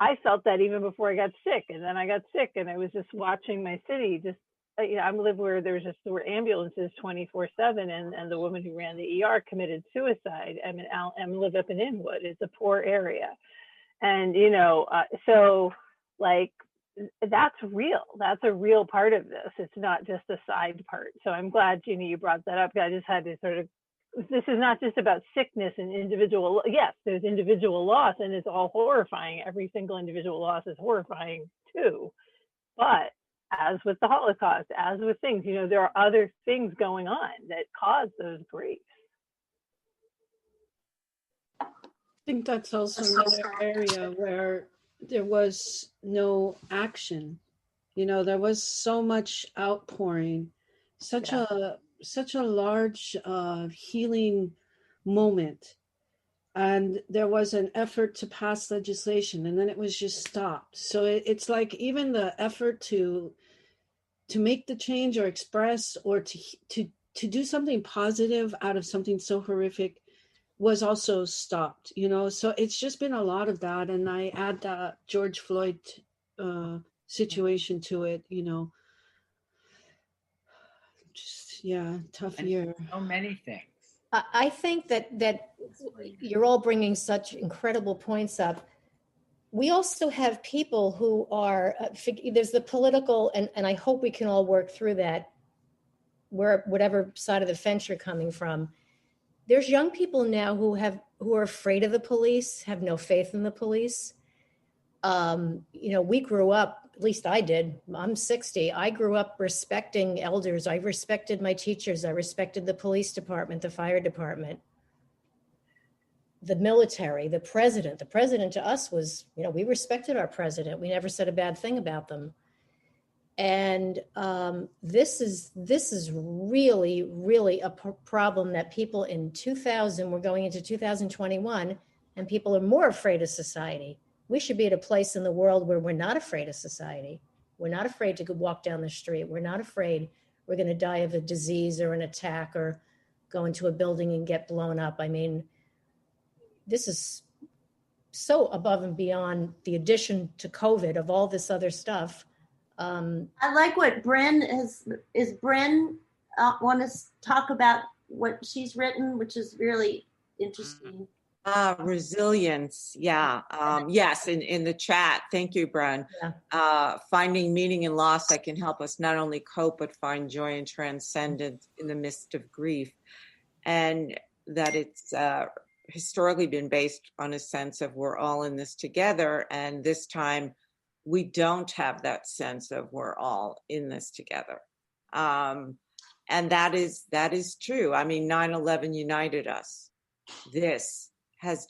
I felt that even before I got sick, and then I got sick, and I was just watching my city just. I live where there were ambulances 24/7, and the woman who ran the ER committed suicide. I mean, I live up in Inwood. It's a poor area, and so that's real. That's a real part of this. It's not just a side part. So I'm glad, Jeannie, you brought that up. I just had to sort of this is not just about sickness and individual. Yes, there's individual loss, and it's all horrifying. Every single individual loss is horrifying too. But as with the Holocaust, as with things, there are other things going on that cause those griefs. I think that's also another area where there was no action. There was so much outpouring, such a large healing moment, and there was an effort to pass legislation, and then it was just stopped. So it's like even the effort to make the change or express or to do something positive out of something so horrific was also stopped. So it's just been a lot of that, and I add that George Floyd situation to it. Just tough year. So many things. I think that you're all bringing such incredible points up. We also have people who are, there's the political, and I hope we can all work through that, whatever side of the fence you're coming from. There's young people now who are afraid of the police, have no faith in the police. We grew up, at least I did. I'm 60. I grew up respecting elders. I respected my teachers. I respected the police department, the fire department, the military, the president. The president to us was, we respected our president. We never said a bad thing about them. And this is really, really a problem that people in 2000, we're going into 2021, and people are more afraid of society. We should be at a place in the world where we're not afraid of society. We're not afraid to walk down the street. We're not afraid we're going to die of a disease or an attack or go into a building and get blown up. I mean, this is so above and beyond the addition to COVID of all this other stuff. I like what Bren is Bren want to talk about what she's written, which is really interesting. Resilience. Yeah. Yes. In the chat. Thank you, Bren. Yeah. Finding meaning in loss that can help us not only cope, but find joy and transcendence in the midst of grief. And that it's historically been based on a sense of we're all in this together. And this time we don't have that sense of we're all in this together. And that is true. I mean, 9/11 united us. This has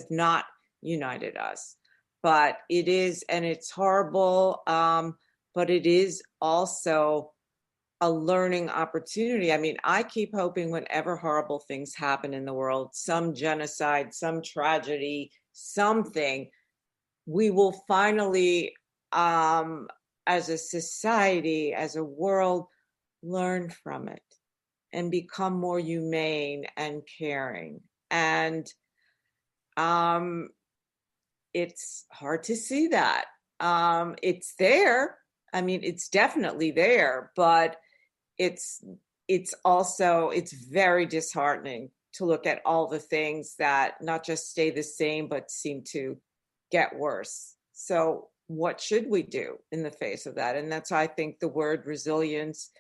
not united us, but it is, and it's horrible, but it is also a learning opportunity. I mean, I keep hoping whenever horrible things happen in the world, some genocide, some tragedy, something, we will finally, as a society, as a world, learn from it and become more humane and caring. And it's hard to see that. It's there. I mean, it's definitely there, but it's very disheartening to look at all the things that not just stay the same, but seem to get worse. So what should we do in the face of that? And that's why I think the word resilience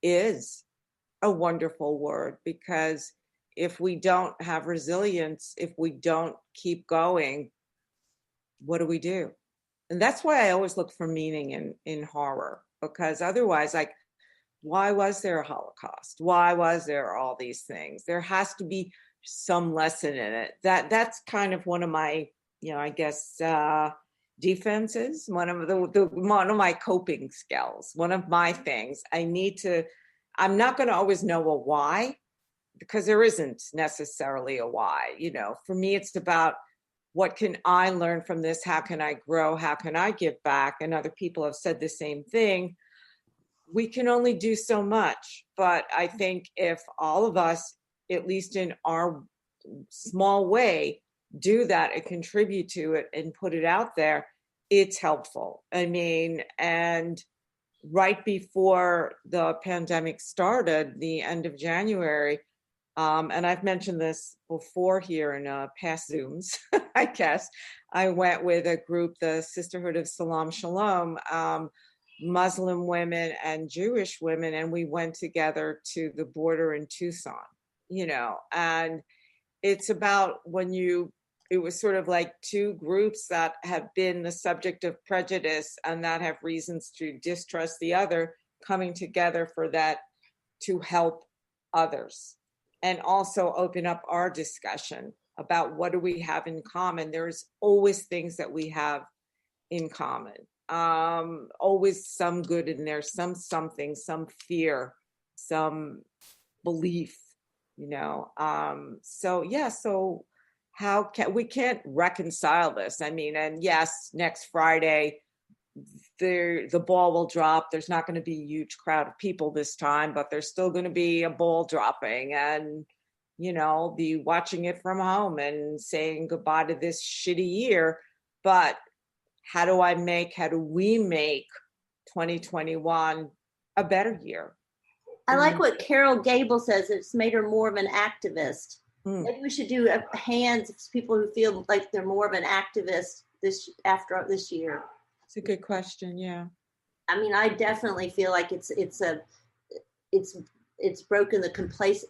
is a wonderful word, because if we don't have resilience, if we don't keep going, what do we do? And that's why I always look for meaning in horror, because otherwise, like, why was there a Holocaust? Why was there all these things? There has to be some lesson in it. That's kind of one of my, I guess, defenses, one of my coping skills, one of my things. I'm not going to always know a why, because there isn't necessarily a why. For me, it's about what can I learn from this? How can I grow? How can I give back? And other people have said the same thing. We can only do so much. But I think if all of us, at least in our small way, do that and contribute to it and put it out there, it's helpful. I mean, and right before the pandemic started, the end of January, and I've mentioned this before here in past Zooms, I guess, I went with a group, the Sisterhood of Salam Shalom, Muslim women and Jewish women, and we went together to the border in Tucson. and it's about it was sort of like two groups that have been the subject of prejudice and that have reasons to distrust the other coming together for that to help others and also open up our discussion about what do we have in common. There's always things that we have in common, always some good in there, something, some fear, some belief, so how we can't reconcile this. I mean, and yes, next Friday the ball will drop. There's not going to be a huge crowd of people this time, but there's still going to be a ball dropping, and be watching it from home and saying goodbye to this shitty year. But how do we make 2021 a better year? I like what Carol Gable says. It's made her more of an activist. Maybe we should do hands of people who feel like they're more of an activist after this year. It's a good question. Yeah. I mean, I definitely feel like it's broken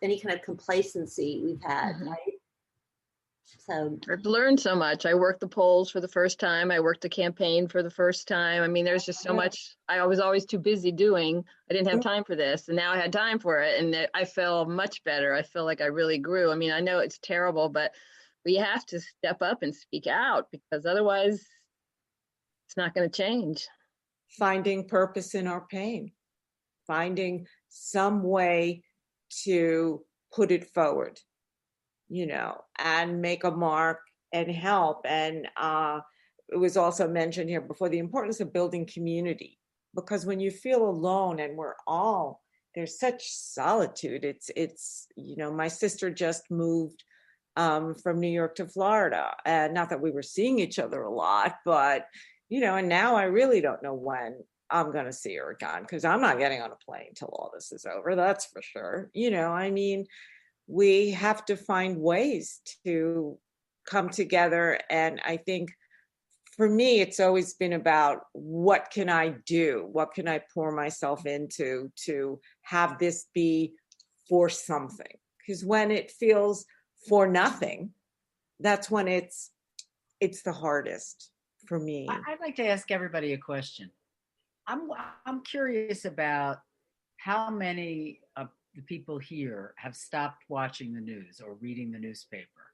any kind of complacency we've had, right? So I've learned so much. I worked the polls for the first time. I worked the campaign for the first time. I mean, there's just so much I was always too busy doing. I didn't have time for this, and now I had time for it, and I feel much better. I feel like I really grew. I mean, I know it's terrible, but we have to step up and speak out, because otherwise it's not going to change. Finding purpose in our pain, finding some way to put it forward, and make a mark and help. And it was also mentioned here before, the importance of building community, because when you feel alone, and there's such solitude. It's my sister just moved from New York to Florida, and not that we were seeing each other a lot, but and now I really don't know when I'm going to see her again, because I'm not getting on a plane till all this is over. That's for sure. I mean, we have to find ways to come together. And I think for me, it's always been about, what can I do? What can I pour myself into to have this be for something? Because when it feels for nothing, that's when it's the hardest for me. I'd like to ask everybody a question. I'm curious about how many of the people here have stopped watching the news or reading the newspaper.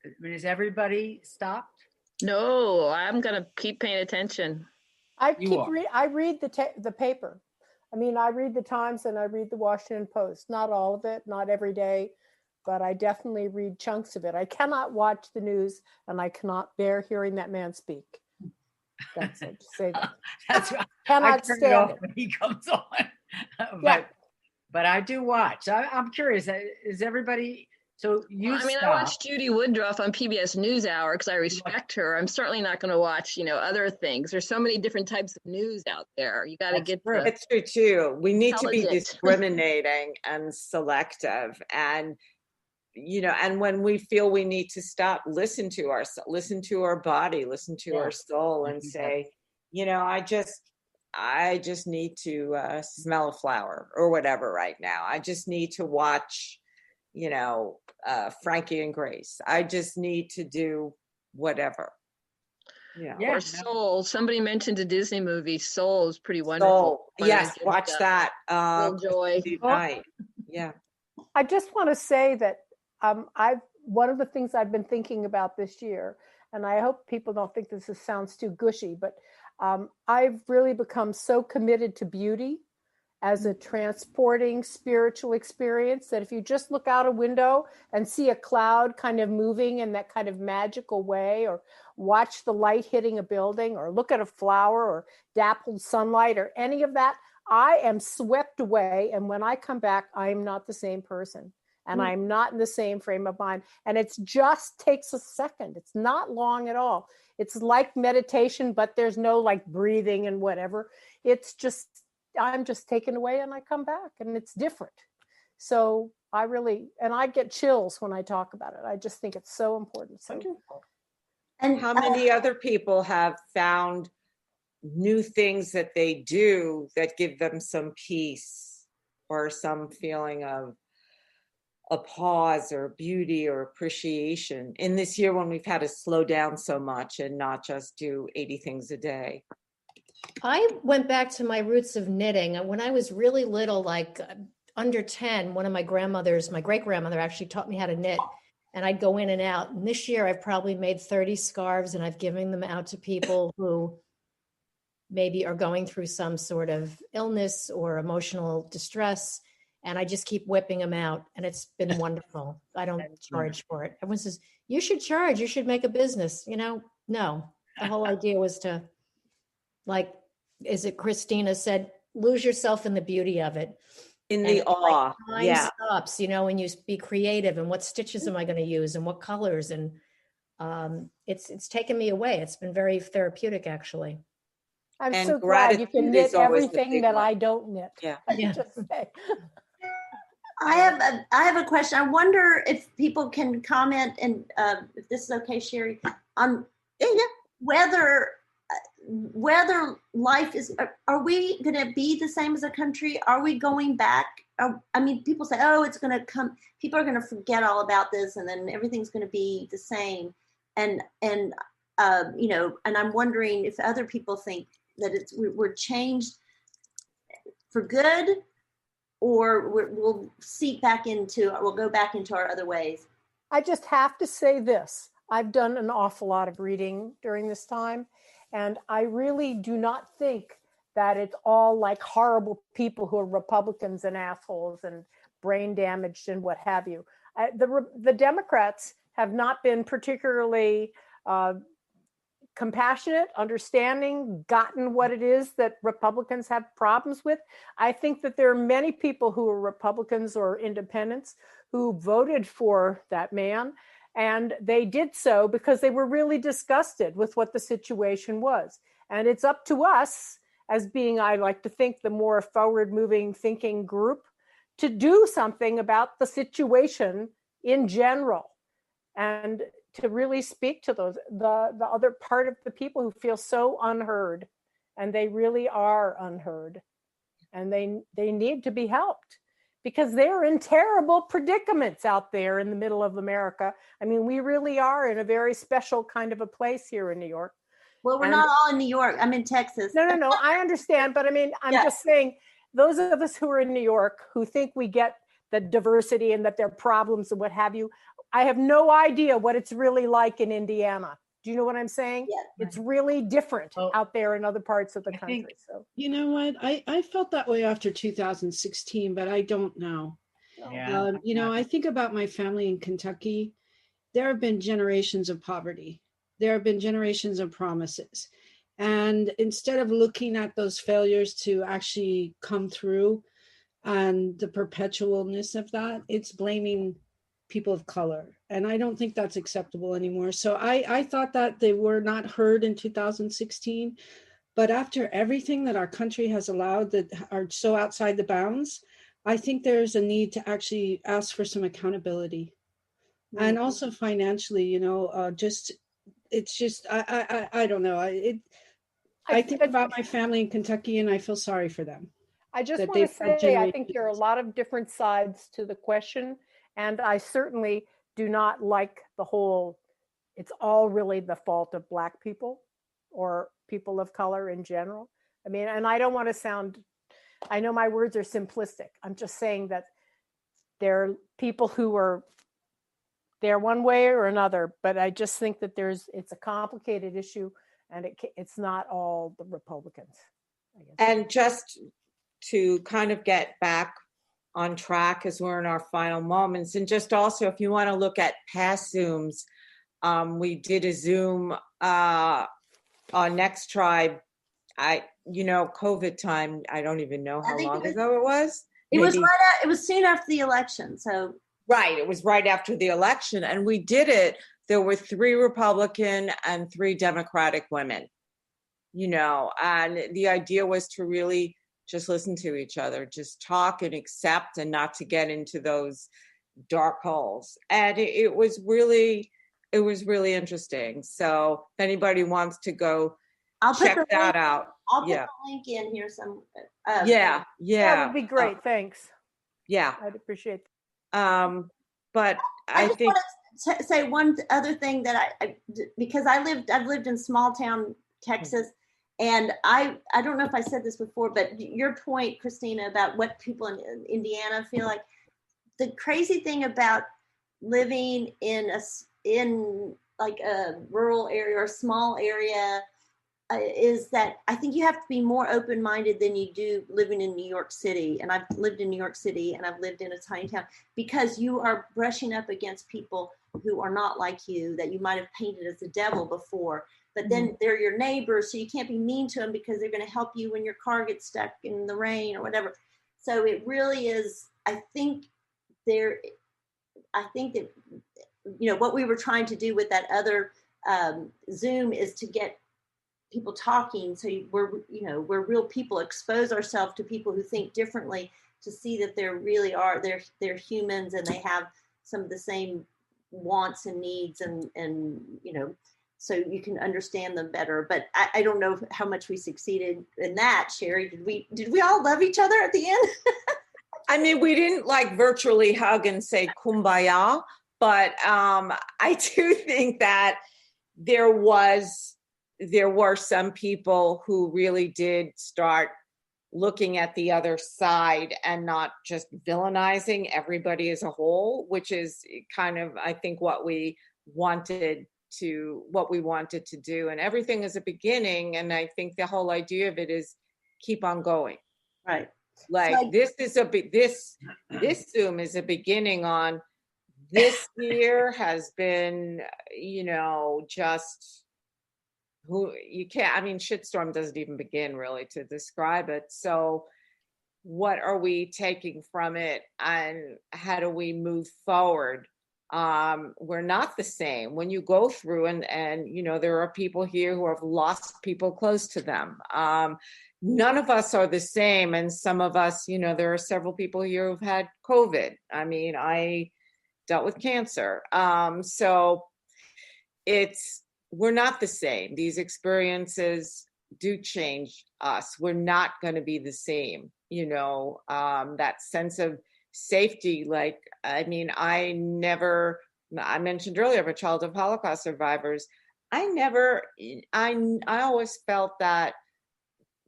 I mean, has everybody stopped? No, I'm gonna keep paying attention. I read the paper. I mean, I read the Times and I read the Washington Post. Not all of it, not every day, but I definitely read chunks of it. I cannot watch the news, and I cannot bear hearing that man speak. That's it. Say that. That's right. Cannot turn stand it off it. when he comes on. Yeah. But I do watch. I'm curious. Is everybody? So you? I mean, I watch Judy Woodruff on PBS NewsHour because I respect her. I'm certainly not going to watch, other things. There's so many different types of news out there. You got to get. It's true too. We need to be discriminating and selective, and and when we feel we need to stop, listen to our body, listen to our soul, and say, I just need to smell a flower or whatever right now. I just need to watch, Frankie and Grace. I just need to do whatever. Or Soul. Somebody mentioned a Disney movie. Soul is pretty wonderful. Soul. Yes, watch that. Joy. Night. Yeah. I just want to say that one of the things I've been thinking about this year, and I hope people don't think this sounds too gushy, but I've really become so committed to beauty as a transporting spiritual experience that if you just look out a window and see a cloud kind of moving in that kind of magical way, or watch the light hitting a building, or look at a flower, or dappled sunlight, or any of that, I am swept away. And when I come back, I am not the same person. And I'm not in the same frame of mind. And it just takes a second. It's not long at all. It's like meditation, but there's no like breathing and whatever. It's just, I'm just taken away and I come back, and it's different. So I get chills when I talk about it. I just think it's so important. So, and how many other people have found new things that they do that give them some peace or some feeling of a pause or beauty or appreciation in this year when we've had to slow down so much and not just do 80 things a day? I went back to my roots of knitting. When I was really little, like under 10, one of my grandmothers, my great grandmother actually taught me how to knit, and I'd go in and out. And this year I've probably made 30 scarves, and I've given them out to people who maybe are going through some sort of illness or emotional distress. And I just keep whipping them out, and it's been wonderful. I don't charge for it. Everyone says, you should charge, you should make a business. No, the whole idea was to, like, is it Christina said, lose yourself in the beauty of it. In the awe. Like, time stops, and you be creative, and what stitches am I going to use and what colors? And it's taken me away. It's been very therapeutic, actually. I'm so glad you can knit everything that I don't knit. Yeah. Just say. I have a question. I wonder if people can comment, and if this is okay, Sherry, on whether life is, are we going to be the same as a country? Are we going back? People say, oh, it's going to come, people are going to forget all about this, and then everything's going to be the same. And I'm wondering if other people think that we're changed for good, or we'll go back into our other ways. I just have to say this. I've done an awful lot of reading during this time, and I really do not think that it's all like horrible people who are Republicans and assholes and brain damaged and what have you. The Democrats have not been particularly compassionate, understanding, gotten what it is that Republicans have problems with. I think that there are many people who are Republicans or independents who voted for that man, and they did so because they were really disgusted with what the situation was. And it's up to us, as being, I like to think, the more forward-moving thinking group, to do something about the situation in general, and to really speak to the other part of the people who feel so unheard, and they really are unheard, and they need to be helped, because they're in terrible predicaments out there in the middle of America. I mean, we really are in a very special kind of a place here in New York. Well, we're not all in New York. I'm in Texas. No, I understand. But I mean, I'm just saying, those of us who are in New York who think we get the diversity and that there are problems and what have you, I have no idea what it's really like in Indiana. Do you know what I'm saying? Yeah. It's really different out there in other parts of the country. So, you know what? I felt that way after 2016, but I don't know. Yeah. I think about my family in Kentucky. There have been generations of poverty. There have been generations of promises. And instead of looking at those failures to actually come through and the perpetualness of that, it's blaming people of color. And I don't think that's acceptable anymore. So I thought that they were not heard in 2016. But after everything that our country has allowed that are so outside the bounds, I think there's a need to actually ask for some accountability. Mm-hmm. And also financially, it's just, I don't know. I think about my family in Kentucky, and I feel sorry for them. I just want to say, I think there are a lot of different sides to the question. And I certainly do not like the whole, it's all really the fault of Black people or people of color in general. I mean, and I don't want to sound, I know my words are simplistic. I'm just saying that there are people who are, they're one way or another, but I just think that it's a complicated issue, and it's not all the Republicans, I guess. And just to kind of get back on track as we're in our final moments, and just also if you want to look at past Zooms, we did a Zoom on NexTTribe. COVID time, I don't even know how long ago it was. It was soon after the election. So right, it was right after the election, and we did it. There were 3 Republican and 3 Democratic women, and the idea was to really just listen to each other, just talk and accept, and not to get into those dark holes. And it was really interesting. So if anybody wants to go check that out. I'll put the link in here. That would be great. Thanks. Yeah. I'd appreciate that. But I just think want to say one other thing that because I've lived in small town Texas, and I don't know if I said this before, but your point, Christina, about what people in Indiana feel like, the crazy thing about living in like a rural area or a small area is that I think you have to be more open-minded than you do living in New York City. And I've lived in New York City and I've lived in a tiny town, because you are brushing up against people who are not like you, that you might have painted as the devil before, but then they're your neighbors. So you can't be mean to them because they're going to help you when your car gets stuck in the rain or whatever. So it really is, I think that, what we were trying to do with that other Zoom is to get people talking. So we're real people, expose ourselves to people who think differently, to see that they're humans and they have some of the same wants and needs, and so you can understand them better. But I don't know how much we succeeded in that. Sherry, did we all love each other at the end? I mean, we didn't like virtually hug and say kumbaya, but I do think that there were some people who really did start looking at the other side and not just villainizing everybody as a whole, which is kind of, I think, what we wanted to do. And everything is a beginning. And I think the whole idea of it is keep on going. Right. Like so, this Zoom is a beginning on this year has been, just who you can't, I mean, shitstorm doesn't even begin really to describe it. So what are we taking from it and how do we move forward? We're not the same. When you go through and there are people here who have lost people close to them. None of us are the same. And some of us, there are several people here who've had COVID. I mean, I dealt with cancer. So we're not the same. These experiences do change us. We're not going to be the same, that sense of safety. Like, I mean, I mentioned earlier, I'm a child of Holocaust survivors. I always felt that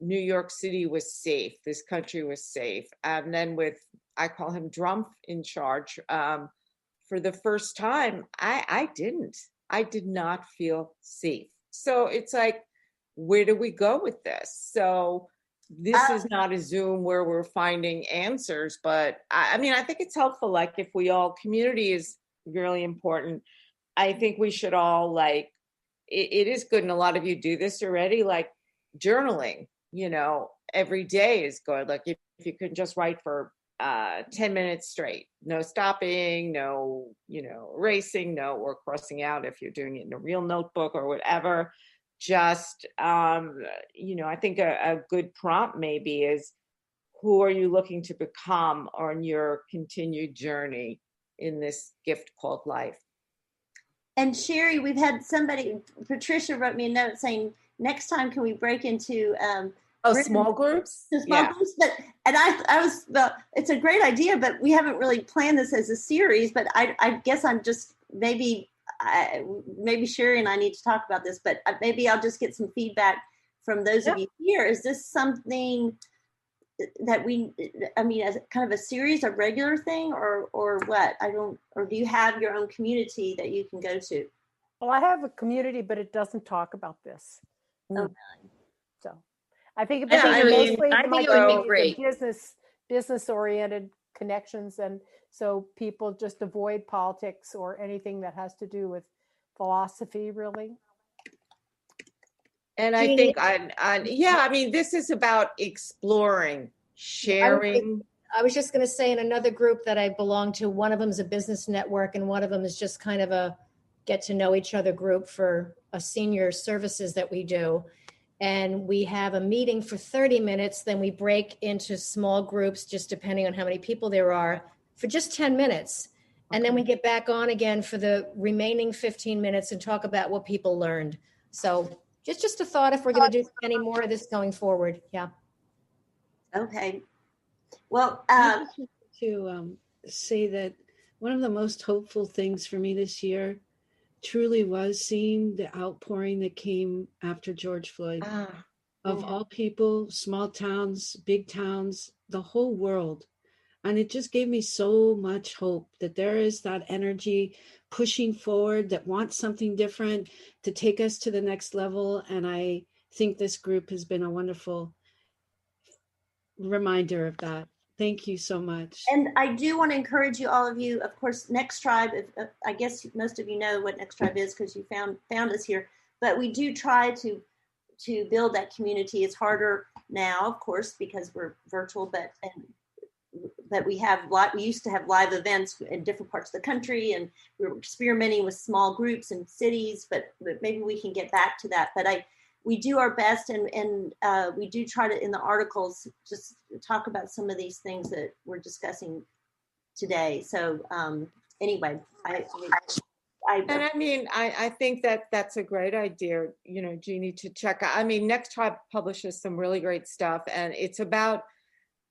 New York City was safe. This country was safe. And then I call him Drumpf in charge, for the first time, I did not feel safe. So it's like, where do we go with this? So this is not a Zoom where we're finding answers, but I mean, I think it's helpful. Like if community is really important. I think we should all it is good. And a lot of you do this already, like journaling, every day is good. Like if you can just write for 10 minutes straight, no stopping, no, erasing, no, or crossing out if you're doing it in a real notebook or whatever. Just, I think a good prompt maybe is, who are you looking to become on your continued journey in this gift called life? And Sherry, we've had Patricia wrote me a note saying, next time can we break into small groups? Small groups, it's a great idea, but we haven't really planned this as a series. But I guess I'm just maybe Sherry and I need to talk about this, but maybe I'll just get some feedback from those of you here. Is this something that as kind of a series, a regular thing, or what? Or do you have your own community that you can go to? Well, I have a community, but it doesn't talk about this. Oh, so I think it would be great. Business oriented connections, and so people just avoid politics or anything that has to do with philosophy, really. And I think this is about exploring, sharing. I was just going to say, in another group that I belong to, one of them is a business network and one of them is just kind of a get to know each other group for a senior services that we do. And we have a meeting for 30 minutes, then we break into small groups, just depending on how many people there are, for just 10 minutes. And then we get back on again for the remaining 15 minutes and talk about what people learned. So just a thought if we're going to do any more of this going forward. Yeah. Okay. Well, to say that one of the most hopeful things for me this year truly was seeing the outpouring that came after George Floyd. Of all people, small towns, big towns, the whole world. And it just gave me so much hope that there is that energy pushing forward that wants something different to take us to the next level. And I think this group has been a wonderful reminder of that. Thank you so much. And I do want to encourage you, all of you, of course, NexTTribe, I guess most of you know what NexTTribe is because you found us here, but we do try to build that community. It's harder now, of course, because we're virtual, but we used to have live events in different parts of the country, and we were experimenting with small groups and cities, but maybe we can get back to that. But we do our best, and we do try to, in the articles, just talk about some of these things that we're discussing today. So anyway, I think that's a great idea, Jeannie, to check out. I mean, NexTTribe publishes some really great stuff, and it's about,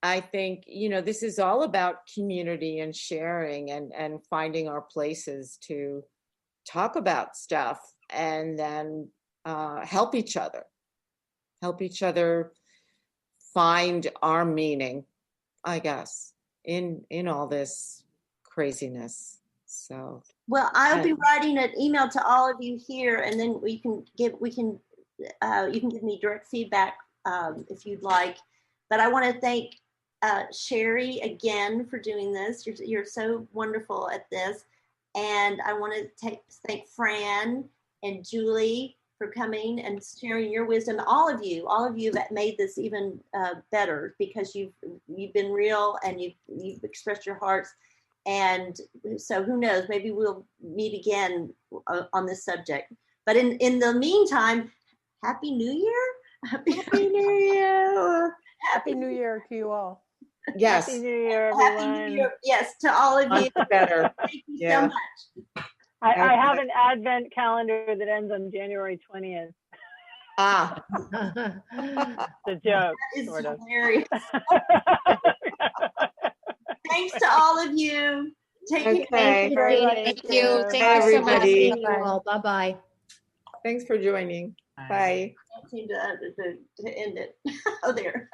I think, this is all about community and sharing and finding our places to talk about stuff, and then help each other find our meaning, I guess, in all this craziness. So, well, I'll be writing an email to all of you here, and then you can give me direct feedback if you'd like. But I want to thank Sherry again for doing this. You're so wonderful at this, and I want to thank Fran and Julie for coming and sharing your wisdom. All of you that made this even better, because you've been real and you've expressed your hearts. And so who knows, maybe we'll meet again on this subject. But in the meantime, Happy New Year. Happy New Year. Happy New Year to you all. Yes. Happy New Year, everyone. Happy New Year. Yes, to all of you. Better. Thank you so much. I have an Advent calendar that ends on January 20th. It's a joke, sort of. Hilarious. Thanks to all of you. Take care. Thank you. Thank you. Thank you so much. Everybody. Bye-bye. Thanks for joining. Bye. I seem to end it. Oh, there.